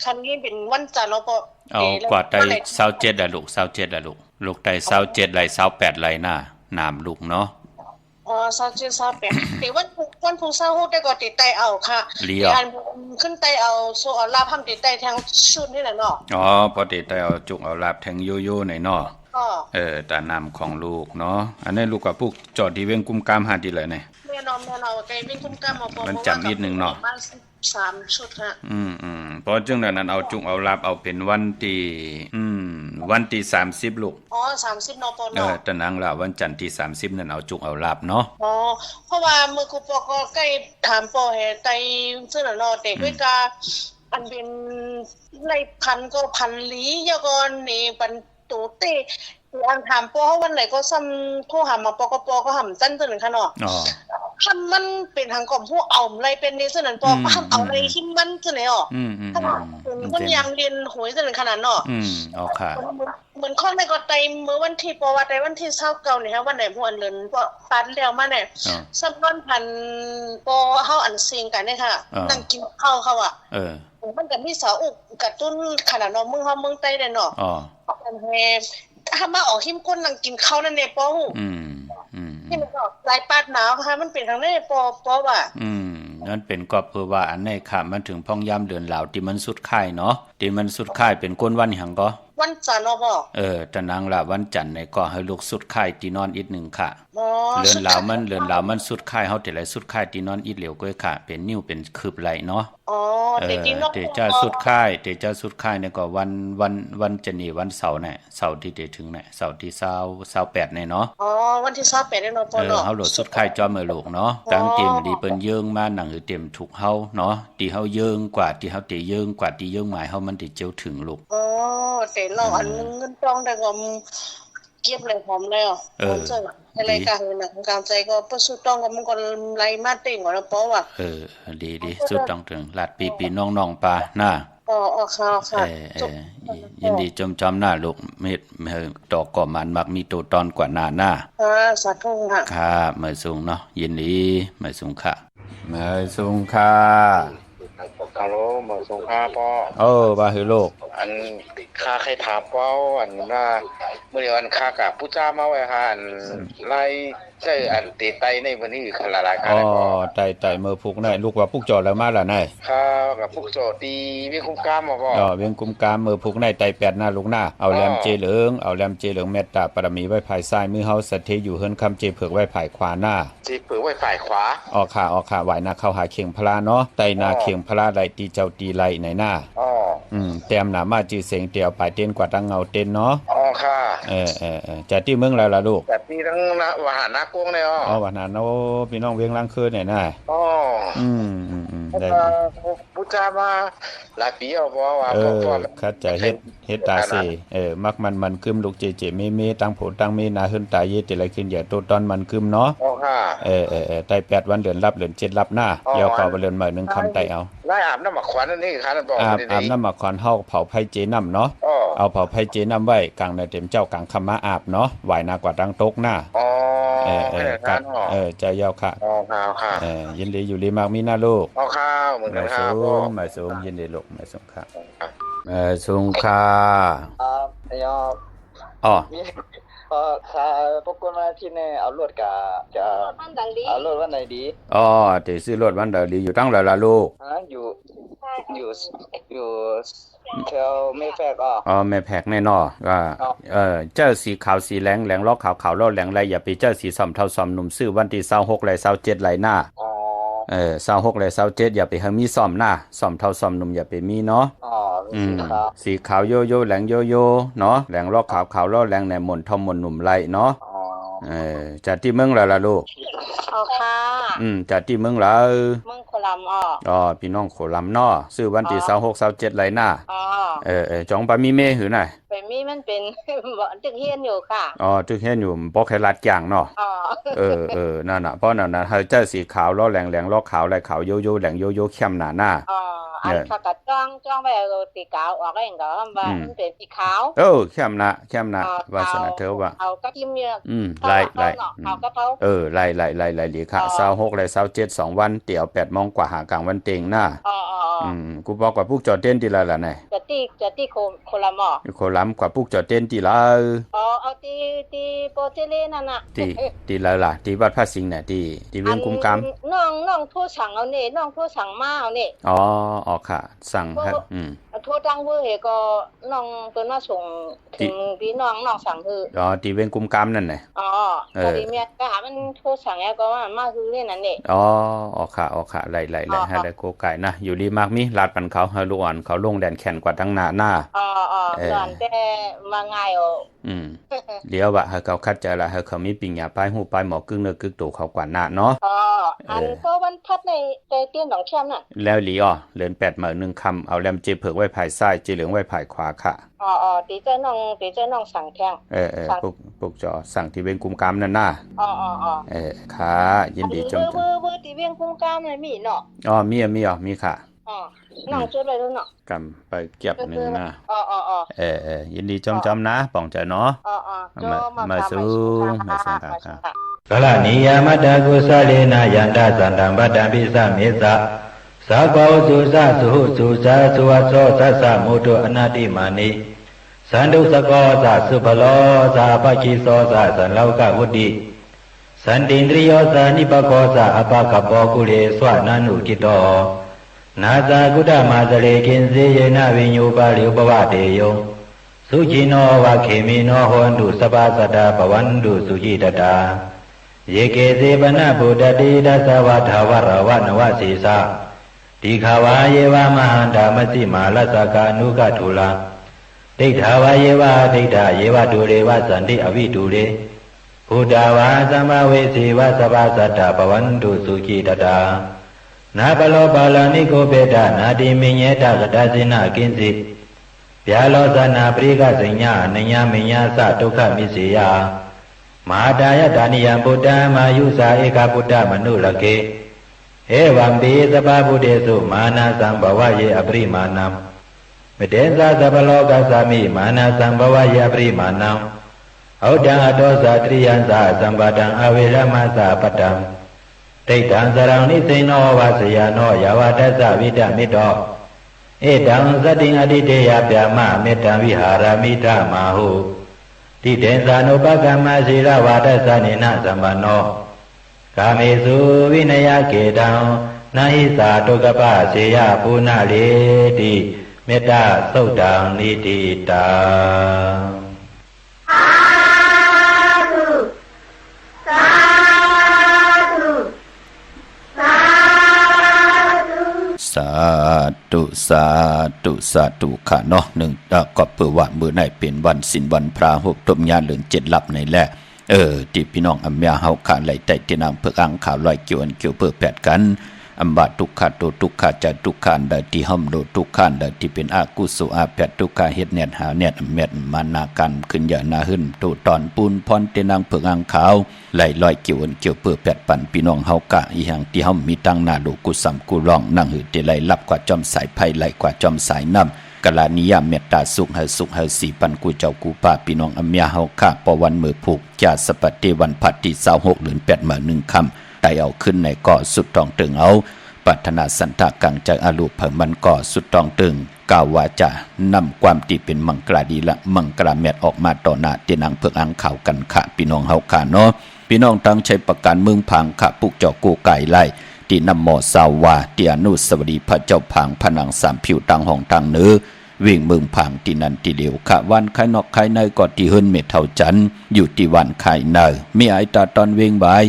คันนี้เป็นวันจันทร์เนาะป้อกว่าไต27อ่ะลูก27อ่ะลูกไต27ไหล28ไหลหน้านามลูกเนาะ27 28แต่วันพุธ26ได้ก็ติดไตเอาค่ะอันขึ้นไตเอาสอนรับทำติดไตทางชุดนี่แหละเนาะพอติดไตเอาจุกเอารับแทงโยๆหน่อยเนาะตานำของลูกเนาะอันนี้ลูกกับพวกจอดที่เวียงกุมกามหาดีเลยเนี่ยแม่นอนใจเวียงกุมกามมันจำนิดนึงเนาะ3ชุดฮะเพราะจังนั้นเอาจุกเอารับเอาเป็นวันที่ วันที่30ลูกอ๋อ30นปนตะนังล่ะวันจันทร์ที่30นั่นเอาจุกเอาลาบเนาะอ๋อเพราะว่ามือกูปอก็ใกล้ถามปอให้ไตซึ่งน่ะเนาะแต่ก็กาอันเป็นในพันก็พันลียก่อนนี่ปันตูเตอันถามปอวันไหนก็ซ้ำโทรหามาปก็หำจันตึ้นค่ะเนาะอ๋อถ้ามันเป็นทางกล่อมผู้เอาอะไรเป็นในส่วนนั้นปอห้ามเอาอะไรที่มันจังได๋อ๋อมันยังเรียนหวยจังขนาดเนาะอ๋อค่ะเหมือนข้อในก็ไตมื้อวันที่ปอว่าไตวันที่29นี่ฮะวันไหนผู้อันเลินปอปันแล้วมาเนี่ยสักวันพันปอเฮาอันเสียงกันเนี่ยค่ะนั่งกินข้าวเขาอ่ะมันก็มีสาวอุกกระตุ้นขนาดเนาะมึงเฮาเมืองใต้ได้เนาะอันแฮถ้ามาออกหิมก้นนั่งกินข้าวนั่นเนี่ยปอที่มันก็หลายปาดหนาวค่ะมันเป็นทางได้ปอว่านั่นเป็นก็เพื่อว่าอันในค่ะมันถึงพ่องยามเดือนเหล่าที่มันสุดค่ายเนาะที่มันสุดค่ายเป็นก้นวันหยังก็วันจันทร์เนาะบ่ตะนางล่ะวันจันทร์ในก็ให้ลูกสุดค่ายที่นอนอีก1ค่ะเดือนเหล่ามันสุดค่ายเฮาแต่ละสุดค่ายที่นอนอีกเหลวก็ค่ะเป็นนิ้วเป็นคืบไหลเนาะแต่ที่นอกแต่จะสุดค่ายเนี่ยก็วันจะนี่วันเสาร์น่ะเสาร์ที่จะถึงน่ะเสาร์ที่28เนี่ยเนาะวันที่28เนี่ยเนาะปอเนาะเฮาโหลดสุดค่ายจอมลูกเนาะกลางเต็มดีเปิ้นเยิงมาหนังเต็มถูกเฮาเนาะที่เฮาเยิงกว่าที่เฮาเยิงกว่าที่เยิงหมายเฮามันสิเจียวถึงลูกแต่เราอันเงินต้องได้ก็เก็บเลยพร้อมแล้วจังอะไรกะเฮือน่ะกำใจก็บ่สุดต้องก็มันก็ไล่มาเต็งว่าปอว่าดีสุดต้องถึงลาดปีน้องๆปาน่ะค่ะยินดีจอมหน้าลูกเม็ดดอกก่อมันมักมีตัวตอนกว่าหน้าสาธุค่ะครับเมื่อสูงเนาะยินดีเมื่อสูงค่ะเมื่อสูงค่ะฮัลโหลเมื่อสูงค่ะพ่อว่าคือลูกอันค่าใครถามเป้าอันว่าเมื่อเดือนค่ากับผู้จ้ามาไว้ค่ะอันไล่ใช่อันตีไตในวันนี้คือหลายๆค่ะไตเมื่อพุกได้ลูกว่าพุกจอดแล้วมาล่ะนายค่ะกับพุกจอดตีเวียงกุมกามบ่เวียงกุมกามเมื่อพุกได้ไต8หน้าลูกหน้าเอาแหลมเจเหลืองเมตตาปรมีไว้ภายซ้ายมือเฮาสัทเทอยู่เฮิรนคำเจเผือกไว้ภายขวาหน้าเจเผือกไว้ภายขวาค่ะไหวหน้าเข้าหาเขียงพลาเนาะไตหน้าเขียงพลาไหลตีเจ้าตีไหลในหน้าแต้มหน้ามาจือเสียงเตียวปลายเต้นกว่าตั้งเงาเต้นเนาะค่ะจัดที่เมืองแล้วล่ะลูกจัดที่ทั้งวหาหน้ากงเลยวหาโนพี่น้องเวียงลังคืนเนี่ยน่ะได้พุทธามาหลายปีเอาบ่ว่าคัดใจเฮ็ดตาสิมักมันกึมลูกเจเมตั้งโผตั้งเมนาขึ้นตายเยติไหลขึ้นอย่าตัวตอนมันกึมเนาะค่ะไต8วันเดือนรับเดือน7รับหน้ายาวกว่าเดือนมื้อนึงคำไตเอาไล่อาบน้ำหมักขวัญอันนี้ค่ะท่านบอกอาบน้ำหมักขวัญเฮาเผาไผเจน้ำเนาะเอาเผาไผเจน้ำไว้กลางในเต็มเจ้ากลางคำมาอาบเนาะไหวหน้ากว่าตั้งตกหน้าใจยาวค่ะค่ะยินดีอยู่ดีมากมีหน้าลูกข้าวเหมือนกันครับมาสูงยินดีลูกมาสูงค่ะสูงค่ะค่ะพวกคนมาที่นี่เอารถจะเอารถวันไหนดีแต่ซื้อรถวันใดดีอยู่ตั้งหลายล่ะลูกอยู่แถวแม่แพกแม่แพกแน่นอก็เจ้าสีขาวสีแหลงล้อขาวล้อแหลงไรอย่าไปเจ้าสีส้มเท่าส้มหนุ่มซื้อวันที่26และ27ไหลหน้า26และ27อย่าไปให้มีส้มหน้าส้มเท่าส้มหนุ่มอย่าไปมีเนาะสีขาวโยโย่แหลงโยโย่เนาะแหลงล้อขาวล้อแหลงในหม่นทอมหม่นหนุ่มไหลเนาะจัดที่เมืองแล้วล่ะลูกค่ะจัดที่เมืองแล้วเมืองโคลัมพี่น้องโคลัมเนาะซื้อวันที่26 27ไหลหน้าจองปามีเมหือน่ะไปมีมันเป็นตึกเฮียนอยู่ค่ะตึกเฮียนอยู่บ่แค่ลาดยางเนาะนั่นน่ะเพราะนั่นน่ะเฮาเจ้าสีขาวล้อแหลงล้อขาวไหลขาวโยโย่แหลงโยโย่เข้มหน้าอันถ้าก็จ้องไปสีขาวออกได้อย่างก็ว่ามันเป็นสีขาวเข้มหน้าวาสนาเธอว่าเอาก็จิ้มเยอะไล่เอาก็เผาไล่ดีค่ะ26และ27 2วันเตี๋ยว 8 โมงกว่าหากลางวันเต็งหน้ากูบอกว่าพวกจอดเต้นที่ละล่ะไหนจะตีโคลัมโคลัมกว่าพวกจอดเต้นที่ละเอาตีโปเจเลนั่นน่ะตีละล่ะตีวัดพระสิงห์น่ะตีเวียงกุมกามน้องทั่วสั่งเอานี่น้องทั่วสั่งมาเอานี่ค่ะสั่งครับทั่วตั้งเว้ยก็น้องเพิ่นมาส่งถึงพี่น้องสั่งคือตีเวียงกุมกามนั่นน่ะพอดีแม่ก็หามันทั่วสั่งก็ว่ามาคือเล่นนั่นนี่ค่ะไล่ให้ได้โกไก่นะอยู่ดีมากมีลาดปันเขาให้ลูกอ่อนเขาลงแดนแข่นกว่าทั้งหน้า หลานแต่ว่าง่ายอ๋อเดี๋ยวว่าเขาคัดใจละเขามีปิญญาป้ายหูป้ายหมอกึ่งเนื้อกึ่งตัวเขากว่าหน้าเนาะอันก็วันพัดในเตี้ยนหนองแคมน่ะแล้วหลีอ๋อเลิน8มื้อ1ค่ำเอาแลมเจเผือกไว้ภายซ้ายเจเหลืองไว้ภายขวาค่ะตีเจน้องสั่งแทงพวกจอสั่งที่เวงกุมกามนั่นน่ะค่ะยินดีจงเบอร์ที่เวียงกุมกามมีเนาะมีค่ะน้องจดไว้แล้วเนาะกำไปเก็บนึงนะยินดีจอมนะป่องใจเนาะมาสู้ค่ะกาลนิยามตะกุสะเลนะยันตสันตัมปตัมปิสะเมสะสาโกสุสะสุหุสุสะสุวัสโสสัสสะโมตุอนาติมานิสันตุสโกสะสุภโลสะปะคิโสสะสันโลกวุติสันตินทริโยสะนิปโกสะอปะกปโปกุเลสวะนันุกิโตนาซากุตมาสเลกินเสยนะวิญญูปาลิอุปวะเตโยสุจิโนวะเขมิโนโหนตุสปาสตาปวันตุสุจิตตาเยเกเสปนะปุตติดัสสะวะทาวรวะนวสีสะติขาวาเยวามหันตามสิมาลัสสกานุกทุลาติถาวาเยวาติถาเยวตุเรวะสันติอวิตุเรพุทธาวาสัมมาเวสีวะสปาสตาปวันตุสุจิตตานาปโลปาลานิโกเปตานาติมิญเยตกตสินะกินสิဗျာလောဇနာပရိကစိညာအနညာမညာစဒုက္ခမစ္စယမဟာတာယဒါနိယံဗုဒ္ဓမာယုစာဧကဗုဒ္ဓမနုလကေဧဝံပိသဗ္ဗဗုဒ္ဓေစုမာနသံဘဝယေအပရိမာဏံမတေသသဗ္ဗလောကသမိမာနသံဘဝယေအပရိမာဏံဩဒံအတောဇာတရိယံသာသမ္ပတံအဝေရမသပတံဒိဋ္ဌံသရံနိသိဏောဝဆယနောယဝတ္တသဝိတမိတောဧတံသတ္တိအတိတေယဗျာမမေတ္တံဝိဟာရမိဓမ္မာဟုတိတေသနုပကမ္မစေရဝါဒသနေနသမ္ပနောကာမေစုဝိနယကေတံနာဟိသာဒုက္ခပစေယပုဏ္ဏလေတိမေတ္တသုတ်တံနိတိတာสาธุค่ะเนาะหนึ่งก็เพื่อว่ามื้อไหนเป็นวันศีลวันพระหกตมญาเหลือง7ลับในแหละที่พี่น้องอำยาเฮาขาไหลใต้ที่นางเพื่ออังข่าวลอยเกี่ยวเพื่อแปดกันอัมบาทุกขะโตทุกขะจะทุกขันใดที่ห้อมโดทุกขันใดที่เป็นอากุศลอาแปดทุกขะเฮ็ดเน็ตหาเน็ตเม็ดมานากันขึ้นอย่านาหึ่นโตตอนปูนพรที่นางเพื่ออังข่าวไหลลอยเกี่ยวเพื่อแปดปันพี่น้องเฮากะอีหยังที่เฮามีตั้งหน้าโลกุสัมกุร้องนั่งหือที่ไหลลับกว่าจอมสายไผไหลกว่าจอมสายน้ำกะลานิยามเมตตาสุขเฮาสีปันกูเจ้ากูป้าพี่น้องอำยาเฮาค่ะปวันมือผูกจาสปฏิวันพัดที่26เดือน8มื้อ1ค่ำได้เอาขึ้นในเกาะสุดตองตึงเอาปรารถนาสันทากังจากอาลูเพิ่มมันก่อสุดตองตึงกล่าวว่าจะนำความที่เป็นมังกราดีละมังกราเม็ดออกมาต่อหน้าที่นางเพิกอังข่าวกันค่ะพี่น้องเฮาค่ะเนาะพี่น้องตั้งใช้ประกันเมืองพังค่ะปุกเจ้ากูไก่ไล่ที่นำหมอสาวาเตียนุสวดีพระเจ้าพังผนังสามผิวตังห้องตังเนื้อวิ่งเมืองพังที่นันที่เดียวค่ะวันไข่นอกไข่ในก็ที่เฮิรนเมทเท่าจันอยู่ที่วันไข่ในมีไอตาตอนเวงบาย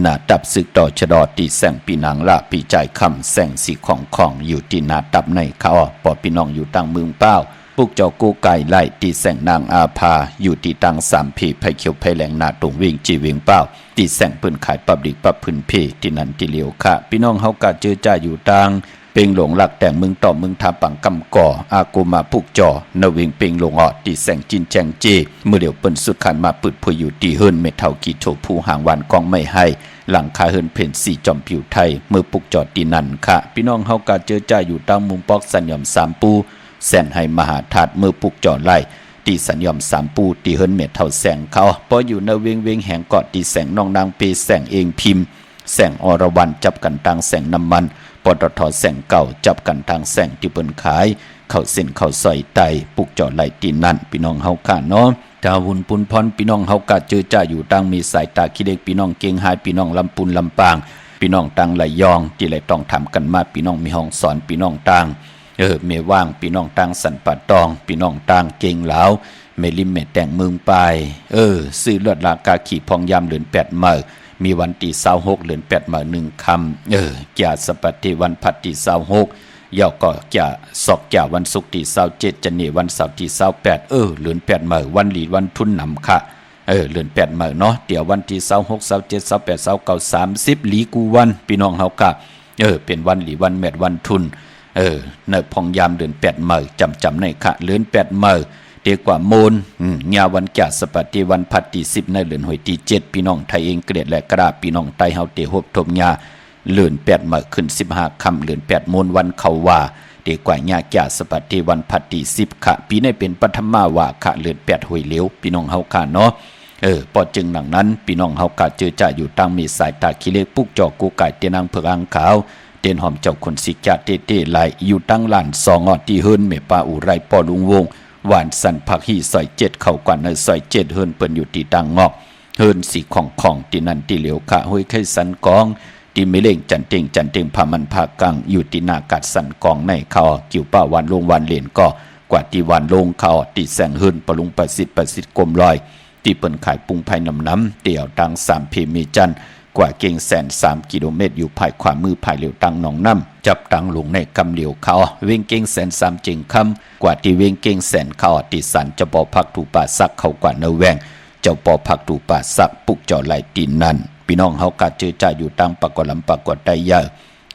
หน้าตับศึกต่อชะดอตีแสงปีนางละปีใจคำแสงสีของอยู่ที่หน้าตับในเขาปอพี่น้องอยู่ตั้งเมืองเป้าปุกเจ้ากูไก่ไล่ตีแสงนางอาภาอยู่ที่ตั้งสามผีไผ่เขียวไผ่แหลงหน้าตรงวิ่งจีวิ่งเป้าตีแสงปืนขายปับดิกปับพื้นเพที่นันที่เลียวค่ะพี่น้องเฮากะเจอจ่าอยู่ตั้งเป่งหลงหลักแต่งมึงต่อมึงทาปังกำก่ออากูมาพุกจ่อนวิงเป่งหลงออดตีแสงจินแจงเจเมื่อเดี๋ยวเปิ้นสุดขันมาปืดพอยู่ตีเฮิรนเมทัลกีโถผู้ห่างวันกองไม่ให้หลังคาเฮิรนเพ่นสีจอมผิวไทยเมื่อปุกจอดตีนันค่ะพี่น้องเฮากะเจอจ่าอยู่ตั้งมุมปอกสัญญอมสามปูแสนให้มหาธาตุเมื่อปุกจอดไล่ตีสัญญอมสามปูตีเฮิรนเมทัลแสงเขาพออยู่ในเวงแห่งเกาะตีแสงน้องนางเปแสงเองพิมพ์แสงอรวรรณจับกันตังแสงน้ำมันปตท.แสงเก่าจับกันทางแสงที่เปิ้นขายเข้าเส้นเข้าซอยไตปุกจอดไหลตีนั่นพี่น้องเฮาค่ะเนาะดาวุนปุนพรพี่น้องเฮากะเจอจ่าอยู่ตั้งมีสายตาขี้เล็กพี่น้องเก่งหายพี่น้องลำปุนลำปางพี่น้องตังไหลยองที่ไหลต้องทำกันมาพี่น้องมีห้องสอนพี่น้องตังเมว่างพี่น้องตังสันปัดตองพี่น้องตังเก่งหลาวเมลิมเมแต่งเมืองไปซื้อเลือดลากาขี่พองยามเดือน8มื้อมีวันที่26เดือน8มื้อ1ค่ำแก่สปฏิวันพัดที่26 ยอก็จะสอกจะวันศุกร์ที่27จะนี่วันเสาร์ที่28เดือน8มื้อวันหลีวันทุนนำค่ะเดือน8มื้อเนาะเดี๋ยววันที่26 27 28 29 30หลีกูวันพี่น้องเฮากะเป็นวันหลีวันแม่วันทุนในพองยามเดือน8มื้อจำในค่ะเดือน8มื้อเดียกว่าโมนญาวันจะสปฏิวันพัดที่10ในเดือนหวยที่7พี่น้องไทยเองเกลียดและกระดาพี่น้องไต้เฮาเตฮบทมญาเดือน8มื้อขึ้น15ค่ำเดือน8โมนวันเขาว่าเดียกว่าญาจะสปฏิวันพัดที่10ค่ะปีนี้เป็นปฐมาวาค่ะเดือน8หวยเหลวพี่น้องเฮาค่ะเนาะปอจึงหนังนั้นพี่น้องเฮากะเจอจ่าอยู่ตั้งมีสายตาขี้เล็กปุกจอกกูไก่เตียนางเผือกอังขาวเตียนหอมเจ้าคนสิกะเตไหลอยู่ตั้งลาน2อที่เฮิรนเมปาอุไรปอลุงวงหวานสันผักหีซอย7เข้ากว่าในซอย7เฮิรนเปิ้นอยู่ที่ตั้งงอกเฮิรนสีของที่นั่นที่เหลียวค่ะห้วยไข่สันกองที่ไม่เล่งจันเต็งพามันพากังอยู่ที่นากัดสันกองในเขากิ่วป้าวันลงวันเลนก็กว่าที่วันลงเขาที่แสงเฮิรนปลุงประสิทธิ์กลมลอยที่เปิ้นขายปุงภายน้ำเตี่ยวตัง3เพมีจันกว่าเก่งแสน3กิโลเมตรอยู่ภายขวามือภายเหลียวตังหนองน้ำจับตังลงในกำเหลียวเขาเว้งเก่งแสน3จิงคำกว่าที่เว้งเก่งแสนเขาติสันจะปอพักถูป่าซักเข้ากว่าเนแวงเจ้าปอพักถูป่าซักปุกเจ้าไหลตีนนั่นพี่น้องเฮากะเจอจ่าอยู่ตังปากกลำปากกได้ยา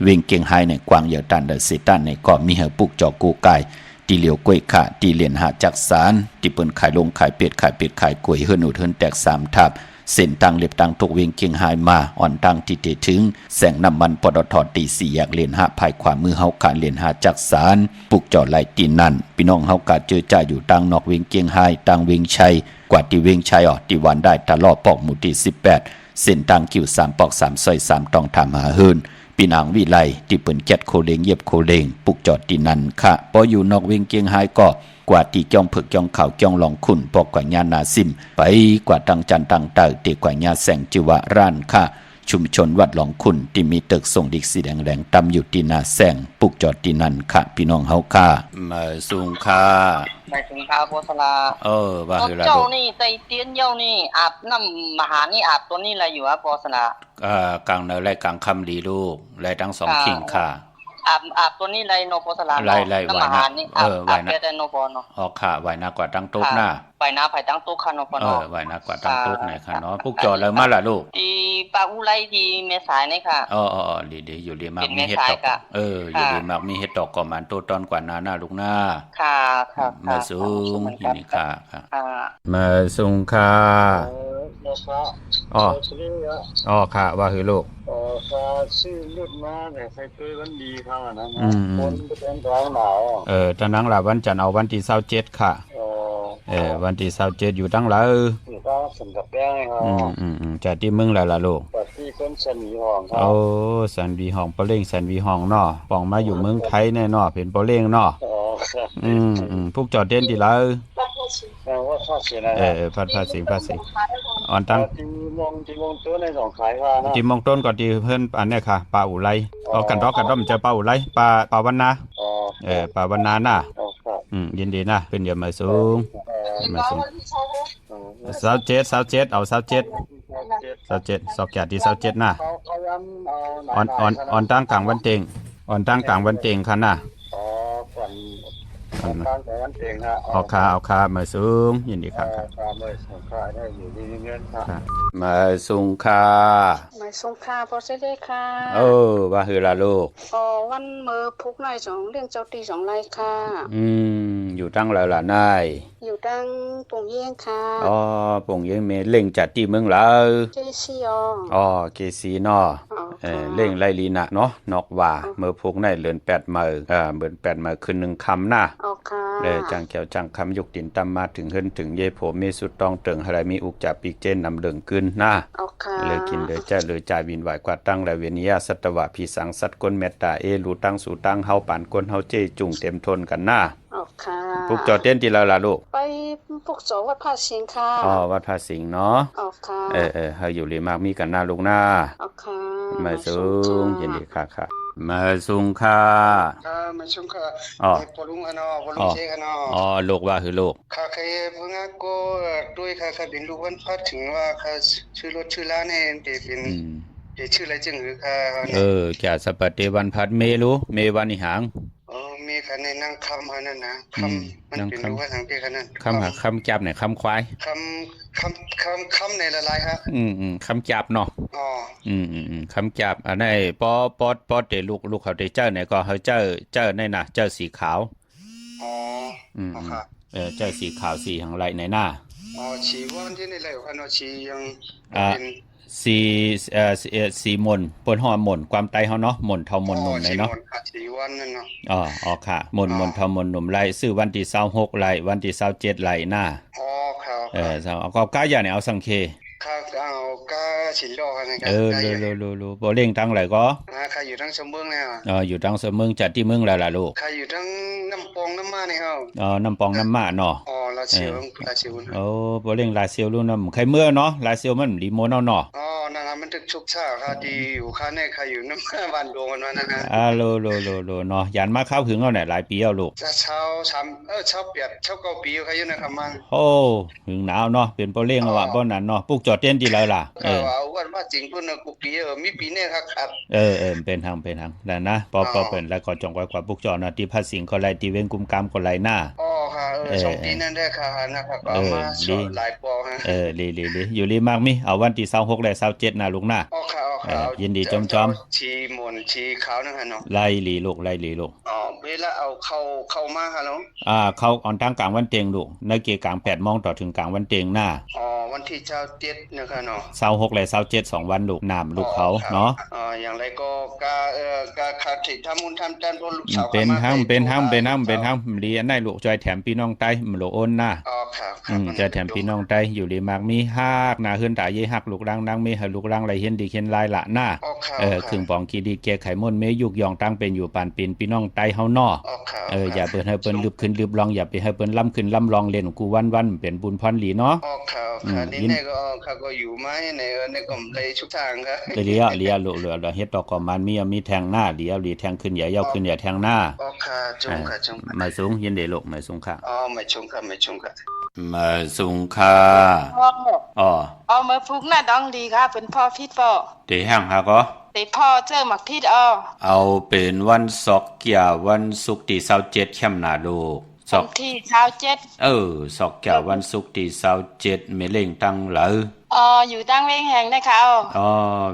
เว้งเก่งไฮในกวางเหยาตันเดเซตันในก็มีเฮปุกเจ้ากูกายตีเหลียวกล้วยขาตีเหรียญหาจักสารที่เปิ้นขายลงขายเป็ดขายกล้วยเฮิรนอุดเฮิรนแตก3ทับเส้นตังเล็บตังตกเวียงเกียงหายมาอ่อนตังที่เตถึงแสงน้ำมันปตทตี4แยกเหรียญหาภายขวามือเฮาขาเหรียญหาจักสารปุกเจาะไหลตีนนั่นพี่น้องเฮากะเจอจ่าอยู่ตังนอกเวียงเกียงหายตังเวียงชัยกว่าที่เวียงชัยที่วันได้ตะลอปอกหมู่ที่18เส้นตังกิ่ว3ปอก3ซอย3ต้องทำหาเฮิรนปีนางวิไลที่เปิ้นแกดโคเลงเย็บโคเลงปุกจอดที่นั่นค่ะพออยู่นอกเวียงเกียงหายก็กว่าที่จ้องเผือกจ้องข่าวจ้องหลองขุนปอกกว่าญานาซิมไปกว่าตังจันตังเตอตีกว่าญาแสงจิวะร้านค่ะชุมชนวัดหลองขุนที่มีตึกทรงดิกสีแดงๆตำอยู่ที่นาแสงปุกจอดที่นั่นค่ะพี่น้องเฮาค่ะมาสูงค่ะมาสูงค่ะโพสลาว่าคือละเจ้านี่ใจเตี้ยนเจ้านี่อาบน้ำมหานี่อาบตัวนี้อะไรอยู่โพสลากลางเนรไรกลางคำดีลูกไรทั้ง2ขิงค่ะอาบตัวนี้ไรโนโพสลาไรน้ำมหานี่อาบแค่โนโพเนาะค่ะไว้หน้ากว่าตั้งโต๊ะหน้าไว้หน้าไผ่ตั้งโต๊ะค่ะโนโพเนาะไว้หน้ากว่าตั้งโต๊ะไหนค่ะเนาะพวกจอดเลยมาล่ะลูกที่ปาอุไรที่เมษายนี่ค่ะดีอยู่ดีมากมีเฮ็ดดอกอยู่ดีมากมีเฮ็ดดอกก่อมันโตตอนกว่าหน้าลูกหน้าค่ะมาสูงยินดีค่ะมาสูงค่ะค่ะว่าคือลูกค่ะชื่อลุดมาแต่ใส่ตัววันดีเขานะคนเป็นร้องหนาวตอนนั้นล่ะวันจันทร์เอาวันที่27ค่ะวันที่27อยู่ตั้งหลายอยู่ตั้งสันกับแป้งครับจากที่มึงล่ะลูกจากที่คนสันวีห้องครับสันวีห้องปอเล้งสันวีห้องเนาะป้องมาอยู่เมืองไทยแน่เนาะเป็นปอเล้งเนาะพวกจอดเด่นที่ละว่าค่าเสียนะภาษีอ่อนตั้งที่มองต้นในสองขายค่ะนะที่มองต้นก่อนที่เพิ่นอันเนี้ยค่ะปลาอุไรกันร้อมจะปลาอุไรปลาวันนาปลาวันนาน่ะยินดีนะเป็นเดี๋ยวมาสูง27เอา27สอกแก่ที่27น่ะอ่อนตั้งกลางวันเต็งค่ะน่ะเอาคามาสูงยินดีครับมาสูงค่ะพอเสด็จค่ะว่าคือละลูกวันมือพุกนาย2เรื่องเจ้าตี2ไรค่ะอยู่ตั้งแล้วล่ะนายอยู่ตั้งปงเยี่ยงค่ะปงเยี่ยงเมเล่งจัดที่เมืองแล้วเกซีเกซีเนาะเล่งไล่ลีนะเนาะนอกว่าเมื่อพุกในเดือน8มื้อเดือน8มื้อคืน1ค่ำน่ะจังแก้วจังคำยกตินตำมาถึงเฮิรนถึงเยโผมีสุดต้องเติงอะไรมีอุกจับปีกเจนนำเดิงขึ้นหน้าเลยกินเลยจ้าเลยจ่ายวินไหวกว่าตั้งและเวนิยาสัตวะพีสังสัตก้นเมตตารูตั้งสู่ตั้งเฮาปานก้นเฮาเจจุ่งเต็มทนกันหน้าพวกจอดเต้นที่เราล่ะลูกไปพวกจอวัดภาสิงห์ค่ะวัดภาสิงห์เนาะเฮาอยู่เลยมากมีกันหน้าลูกหน้ามาสูงยินดีค่ะมาสูงค่ะมาสูงค่ะพอลุงเชกันลูกว่าคือลูกค่ะใครเพิ่งก็ด้วยค่ะเป็นลูกวันพัดถึงว่าค่ะชื่อรถชื่อร้านเนี่ยเป็นชื่ออะไรจึงหรือค่ะจะสปฏิวันพัดเมวันนิหาง มีคันในนั่งคำอันนั้นนะคำมันเป็นรู้ว่าทางที่คันนั้นคำหาคำจับเนี่ยคำควายคำในละลายฮะคำจับเนาะอ๋อคำจับอันนั้นปอเตลูกเขาได้เจ้าเนี่ยก็เขาเจ้าในน่ะเจ้าสีขาวอ๋อครับเจ้าสีขาวสีหังไหลในหน้าอ๋อชีวันที่ในไหลคันว่าชียังเป็นสีมนปนห่อมนความไตเฮาเนาะมนเท่ามนหนุ่มเลยเนาะสีวันนั่นเนาะอ๋อค่ะมนเท่ามนหนุ่มไหลซื้อวันที่26ไหลวันที่27ไหลหน้าอ๋อครับเอาก็ก้าอย่างเนี่ยเอาสังเคข้าเอาก้าฉินดอกอะไรกันรู้บ่เล่งทั้งไหลก็ใครอยู่ทั้งสมเมืองเนี่ยอยู่ทั้งสมเมืองจัดที่เมืองแล้วล่ะลูกใครอยู่ทั้งน้ำปองน้ำมาเนี่ยเฮาน้ำปองน้ำมาเนาะลาเซียวบ่เล่งลาเซียวรู้นำใครเมื่อเนาะลาเซียวมันลีโมเนาะนั่นน่ะมันถึกชุกซ่าค่ะดีอยู่ค่าในใครอยู่น้ำบ้านดงกันว่านั่นนะโลเนาะยานมาเข้าถึงเอาไหนหลายปีแล้วลูกจะเช้าเปียดเช้า9ปีใครอยู่นะครับมันโอ้ถึงหนาวเนาะเป็นบ่เล่งว่าบ่นั้นเนาะปลูกจอดเต้นดีแล้วล่ะเอาว่าจริงเพิ่นกูปีมีปีนี้ครับเป็นทางแล้วนะปอเป็นแล้วก็จงไว้กว่าปลูกจอดนะที่ภาษีก็ไหลที่เว้นกุมกรรมก็ไหลหน้าค่ะ2ปีนั้นได้ค่ะนะครับเอามาหลายปอฮะลีอยู่ลีมากมิเอาวันที่26และ27นะลูกนะค่ะยินดีจอมชีมนชีขาวนั่นฮะเนาะไล่ลีลูกเวลาเอาเข้ามาค่ะเนาะเข้าออนตั้งกลางวันเต็งลูกในเกกลาง8 โมงต่อถึงกลางวันเต็งหน้าวันที่27นะคะเนาะ26และ27 2วันลูกน้ำลูกเขาเนาะอย่างไรก็กาขาดที่ทำบุญทำจันทร์ลูกสาวเป็นห้ำลีอันได้ลูกจอยแถมพี่น้องใต้มโลโอนนะครับจะแถมพี่น้องใต้อยู่ลีมากมีฮักหน้าเฮือนตาเยฮักลูกรังดังมีให้ลูกรังไหลเห็นดีเห็นลายละหน้าครึ่งปองคีดีแก้ไขม่นเมยุกยองตั้งเป็นอยู่ปานปีนพี่น้องใต้เฮาเนาะอย่าเปิ้นให้เปิ้นลึบขึ้นลึบลองอย่าไปให้เปิ้นล้ำขึ้นล้ำลองเล่นกูวันเป็นบุญพรหลีเนาะค่ะนี่ก็อยู่มาในก็เลยชุกทางครับเลียลูกเฮ็ดดอกก็มันมีแทงหน้าเลียแทงขึ้นอย่าย่อขึ้นอย่าแทงหน้าค่ะจงไม่สูงยินดีลูกไม่สูงค่ะไม่ชงค่ะไม่สูงค่ะเมื่อพุกน่ะต้องดีค่ะเป็นพ่อพิษป่อเตแห้งหาก็พ่อเจอหมักพิษเอาเป็นวันศอกเกียวันศุกร์ที่27ค่ำหน้าลูกศอกที่27ศอกเกียวันศุกร์ที่27เมเล่งตั้งเหลออยู่ตั้งเวงแหงนะคะ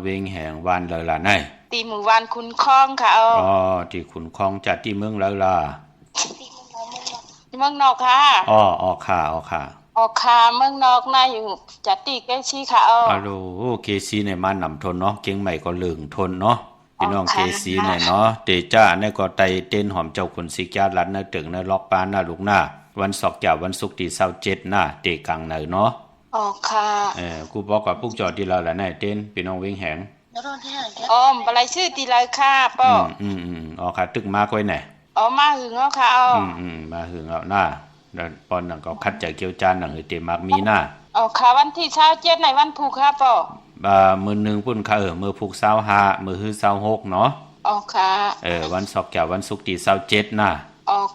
เวงแหงวันเลยล่ะไหนตีหมู่วันคุณคล้องค่ะที่คุณคล้องจัดที่เมืองเลยล่ะเมืองนอกค่ะค่ะเมืองนอกน่าอยู่จัดตีเกซีค่ะเกซีในมานำทนเนาะเก่งใหม่ก็เหลืองทนเนาะพี่น้องเกซีเนี่ยเนาะเตจ้าในก็ไตเต้นหอมเจ้าคนสิกาลัดในตึกในล็อกปานหน้าลูกหน้าวันศอกแก้ววันศุกร์ที่27หน้าเตกังไหนเนาะค่ะกูบอกกับพวกจอดที่เราแหละในเต้นพี่น้องเวงแหงอะไรชื่อตีเลยค่ะป้อค่ะตึกมากไว้ไหนมาหึงค่ะมาหึงเอาหน้าแล้วปอนนั่นก็คัดใจเกี่ยวจานหนังเตมักมีหน้าค่ะวันที่27ในวันพุธค่ะป้มื้อนึงพุ่นค่ะมื้อพุธ25มื้อฮื้อ26เนาะค่ะวันศอกแก้ววันศุกร์ที่27น่ะ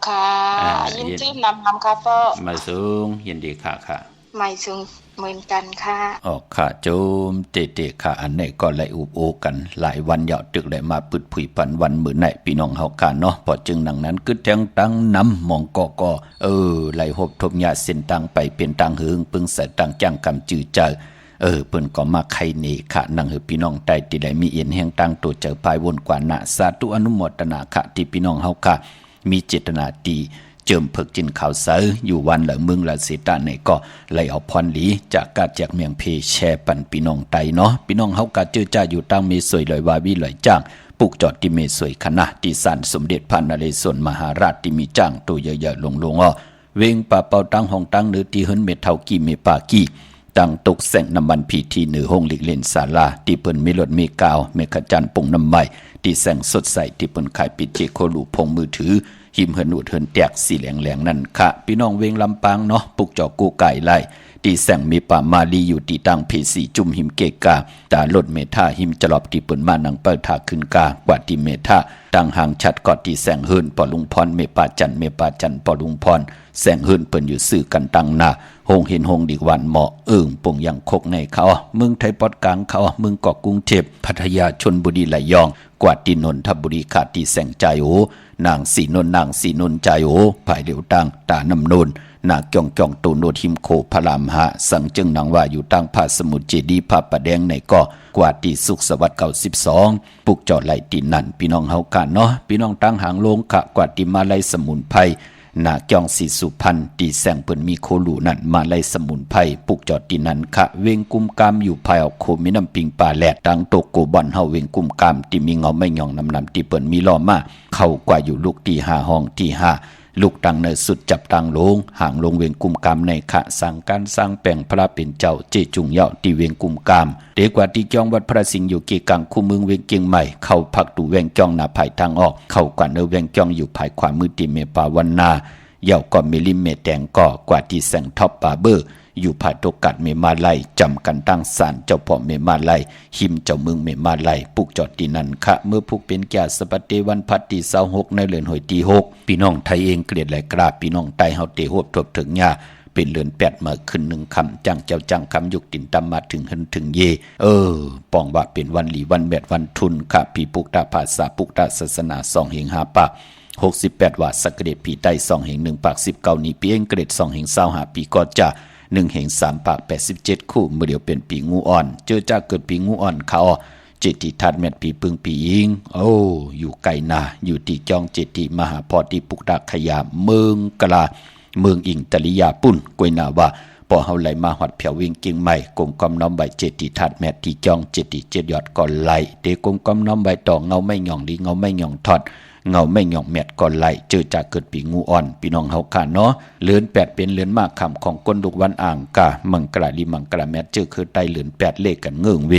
ค่ะยินดีนำค่ะป้มาสูงยินดีค่ะไม่สูงเหมือนกันค่ะค่ะโจมเตะค่ะอันนี้ก็ไหลอุบโอกันหลายวันยาวตึกได้มาปึดผุยปันวันมื้อไหนพี่น้องเฮาค่ะเนาะพอจึงดังนั้นกึดแทงตั้งน้ำมองก็ไหลหบทบญาเส้นตังไปเป็นตังหึงปึงใส่ตังจ้างกำจือเจอเปิ้นก็มาไข่เนค่ะนังหือพี่น้องใต้ที่ได้มีเอียนแห่งตังตัวเจอภายวนกว่านะสาธุอนุโมทนาค่ะที่พี่น้องเฮาค่ะมีเจตนาดีเจิมเพิกจินข่าวเสออยู่วันละมึงละสิตาในก็ไหลเอาพรหลีจากกาแจกเมียงเพแชร์ปันพี่น้องไตเนาะพี่น้องเฮากะเจอจ้าอยู่ตั้งมีสวยลอยวาวิลอยจ้างปลูกจอดที่เมสวยคณะที่ศาลสมเด็จพระนเรศวรมหาราชที่มีจ้างตัวเยอะๆลงเวงป่าเป่าตั้งห้องตั้งหรือที่เฮิรนเมเท่ากี่เมปากี่ตั้งตกแสงน้ำมันพีทีเหนือห้องหลีกเล่นศาลาที่เปิ้นมีรถมีกาวเมฆจันทร์ปงน้ำใหม่ที่แสงสดใสที่เปิ้นขายปิดเจโคลูพงมือถือหิมเหินอุดเหินแตกสีแหลงนั่นค่ะพี่น้องเวงลำปางเนาะปลูกจอกูไก่ไล่ ตีแสงมีป่ามาลีอยู่ตีตังเพสีจุ่มหิมเกกาตาลดเมธาหิมจลอบตีเปินมานังเปิดถาขึ้นกากว่าตีเมธาตังหางชัดกอดตีแสงเฮินปอลุงพรเมปาจันปอลุงพรแสงเฮินเปินอยู่สื่อกันตังนาหงเห็นหงดีกวันเหมาะป่งยังคกในเขาเมืองไทยปอดกลางเขาเมืองเกาะกรุงเทพพัทยาชลบุรีไหลยองกว่าตีนนทบุรีขาดตีแสงใจโอนางสีนนใจโอภายเหลียวตังตานำนนนาเกี่ยงตูโนทิมโคพระรามหะสังจึงนางว่าอยู่ตั้งพาสมุทรเจดีพระประแดงในก็กว่าตีสุขสวัสดิ์92ปุกจอดไหลตีนั่นพี่น้องเฮากันเนาะพี่น้องตั้งหางลงขะกว่าตีมาไลสมุนไพรนาเกี่ยงสีสุพรรณตีแสงเปิ้นมีโคลูนั่นมาไลสมุนไพรปุกจอดตีนั่นขะเวงกุมกามอยู่ภายเอาโคมีน้ำปิงป่าแหลดตั้งโตโกบอนเฮาเวงกุมกามตีมีเงาไม่หย่องนำตีเปิ้นมีล้อมาเข้ากว่าอยู่ลูกตี5ห้องตี5ลูกตังในสุดจับตังลงห่างลงเวียงกุมกามในขะสั่งการสร้างแปลงพระเป็นเจ้าเจจุงเยาตีเวียงกุมกามเด็กกว่าที่จองวัดพระสิงห์อยู่เกกังคู่เมืองเวียงเกียงใหม่เข้าพักดูเวียงจองหน้าภายทางออกเข้ากว่าเนเวียงจองอยู่ภายขวามือตีเมปาวันนาเยาก็เมลิมเมแตงก็กว่าที่แสงท็อปปาเบอร์อยู่ภายตกัดเมมาไลจำกันตั้งศาลเจ้าพ่อเมมาไลหิมเจ้าเมืองเมมาไลปุกจอดตีนันคะเมื่อพุกเป็นแก่สปเตวันพัดตี26ในเดือนหอยตี6พี่น้องไทยเองเกลียดและกราบพี่น้องไตเฮาเตโหบทบถึงยาเป็นเดือน8มาขึ้น1คำจังเจ้าจังคำยุกตินตำมาถึงหึนถึงเยปองว่าเป็นวันหลีวันแบดวันทุนค่ะพี่ปุกตาภาษาปุกตาศาสนา2แห่ง5ปะ68ว่าสักเดชผีใต้2แห่ง1ปาก19นี้ปีเองเกรด2แห่ง25ปีก็จะ1แห่ง3ปาก87คู่เมื่อเดียวเป็นปีงูอ่อนเจอจากเกิดปีงูอ่อนเขาเจติทัดแมดปีปึงปีอิงอยู่ไกลนาอยู่ตีจองเจติมหาพอติปุกตาขยาเมืองกลาเมืองอิงตริยาปุ่นกวยนาว่าพอเฮาไหลมาหอดเพียววิ่งเก่งใหม่กลมกอมน้อมใบเจติทัดแมดที่จองเจติเจ็ดยอดก่อนไหลเตกลมกอมน้อมใบต่อเงาไม่หย่องดีเงาไม่หย่องทอดเงาไม่หย่องแมดก่อนไหลเจอจากเกิดปีงูอ่อนพี่น้องเฮาค่ะเนาะเลือน8เป็นเลือนมากคำของก้นลูกวันอ่างกามังกราลีมังกราแมดเจอคือไตเลือน8เลขกันเงื่องเว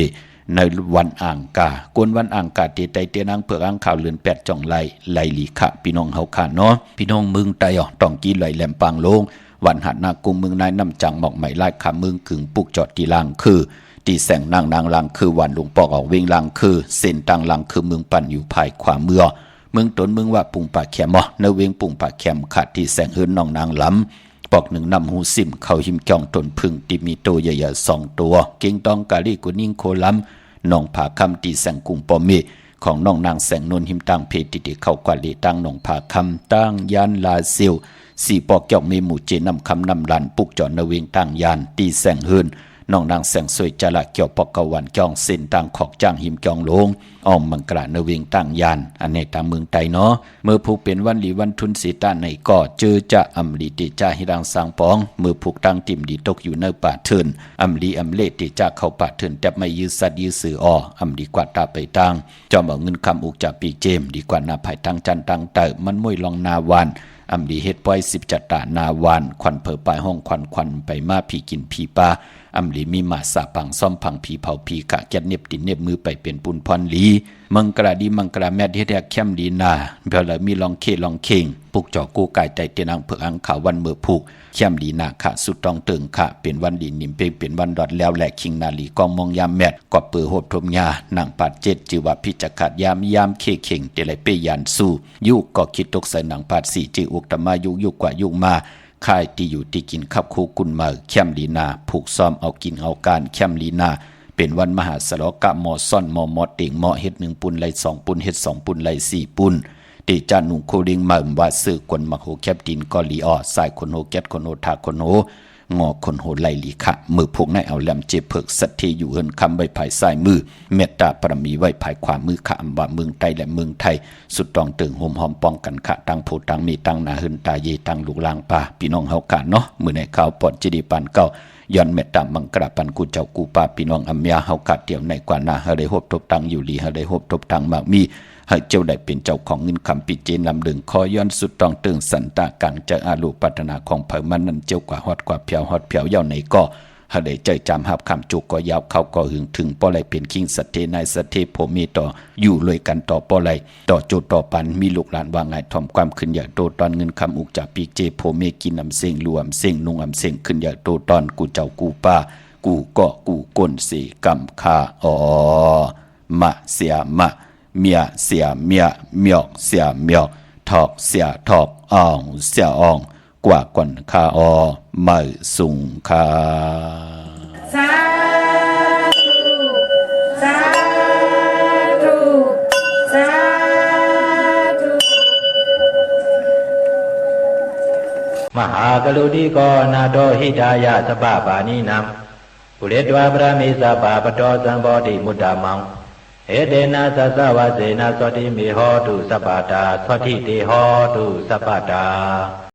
ในวันอ่างกากวนวันอ่างกาเตไตเตนางเผือกอ่างข่าวเลือน8จ่องไหลลีค่ะพี่น้องเฮาค่ะเนาะพี่น้องมึงไตต้องกี้ไหลแหลมปางลงวันหัดนากุมเมืองนายน้ำจังหมอกไหมไล่คำเมืองขึงปุกจอดตีลางคือตีแสงนางลังคือวันหลวงปอกออกเวงลังคือเส้นตังลังคือเมืองปั่นอยู่ภายขวาเมืองเมืองตนเมืองว่าปุ่งปากแคมเนเวงปุ่งปากแคมขาดที่แสงเฮินน้องนางล้ำปอกหนึ่งนำหูซิมเขาหิมจองตนพึ่งตีมีโตใหญ่ๆ2ตัวเก่งตองกาลีกุนิ่งโคล้ำน้องผาคำตีแสงกุงปอมเมของน้องนางแสงนนหิมตังเพติเข้ากว่าลีตั้งน้องผาคำตั้งยันลาเซียวสี่ปอกเกี่ยวมีหมู่เจนำคำนำลันปุกจอดเนเวงตั้งยานตีแสงเฮินน้องนางแสงสวยจละเกี่ยวปอกกะวันจองเส้นต่างขอกจ้างหิมจองลงอ้อมมังกระเนเวงตั้งยานอันในตามเมืองไตเนาะเมื่อผูกเป็นวันหลีวันทุนสีตาในก่อเจอจะอำลีติจ่าหิรังสางปองเมื่อผูกตั้งติ่มดีตกอยู่ในป่าเถินอำลีอำเลติจ่าเข้าป่าเถินแต่ไม่ยืดสัตว์ยืดสื่ออำดีกว่าตาไปตั้งจอมเอาเงินคำอุกจากปีเจมดีกว่านาภายตั้งจันตั้งเตอมันมวยลองนาวานอำดีเฮ็ดปล่อย10จัตตานาวานควันเผอปลายห้องควันไปมาผีกินผีปลาอำลีมีมาสาปังซ่อมพังผีเผาผีกะแกดเน็บตินเน็บมือไปเป็นปุนพรลีมังกระดีมังกระแมดเฮ็ดแฮกเข้มดีนาเพื่อละมีลองเคลองเข่งปุกจอกูกายใจเตนางเผือกอังขาวันเมื่อผูกเข้มดีนาค่ะสุดต้องเติงค่ะเป็นวันดีนิ่มเป็นวันดอดแล้วแหลกคิงนาลีกองมองยามแมดกอบเปือโหบทมยานางปาด7จือว่าพิจักขาดยามเคเข่งเตไลเปยานสู้ยุก็คิดตกใส่นางปาด4จืออุกตมายุกว่ายุมาค่ายที่อยู่ที่กินขับคู่กุนมาเข้มลีนาผูกซ้อมเอากินเอาการเข้มลีนาเป็นวันมหาสลกะหมอซ่อนหมอเต่งหมอเฮ็ด1ปุนไหล2ปุนเฮ็ด2ปุนไหล4ปุนติจานุโคดิงมาว่าซื้อกวนมักโหแคบดินก็ลีออสายคนโหแกดคนโหทาคนโหงอคนโหไหลลีคะมือพวกนายเอาแหลมเจ็บเพิกสัตทีอยู่เฮินคำใบภายซ้ายมือเมตตาปรมีไว้ภายขวามือขะอำว่าเมืองไทยและเมืองไทยสุดต้องเติงโฮมหอมป้องกันขะตั้งโพตั้งมีตั้งนาเฮินตาเยตั้งลูกลางป่าพี่น้องเฮากะเนาะมื้อในข่าวปอดจิดีปานเก่าย้อนเมตตามังกระปันกูเจ้ากูป่าพี่น้องอัมยาเฮากะเตียวในกว่านาเฮาได้ฮบทบตังอยู่ลีเฮาได้ฮบทบตังมากมีให้เจ้าได้เป็นเจ้าของเงินคำปิเจนลำดึงคอย้อนสุดต้องตึงสันตากังจะอาลูปัฒนาของเผมันนั้นเจ้ากว่าฮอดกว่าเพียวฮอดเพียวเย่าในก็ หาได้ใจจำหับคำจุกก็ยาวเข้าก็หึงถึงป้อไรเป็นคิงสเทนายสเทโพมีต่ออยู่เลยกันต่อป้อไรต่อโจต่อปันมีลูกหลานว่าไงทอมความขึ้นอยากโตตอนเงินคำอุกจากปีเจโพเมกินอำเสงรวมเสงนุ่งอำเสงขึ้นอยากโตตอนกูเจ้ากูป้ากูก็กูก้นสีกำคาอ๋อมะเสียมะเมียเสียเมียเมียกเสียเมียกถอกเสียถอกอ่องเสียอ่องกว่าก่อนคาออมาสุงคาสาธุสาธุสาธุ มหากรุณิโกนาโตหิตายะสปะปานินัมปุเรตวาปรามิสปะปะโตสัมโพธิมุตตะมังเอเดนะสัสสวะเสนะสติมิโหตุสัพพะตาสวัสดิเตโหตุสัพพะตา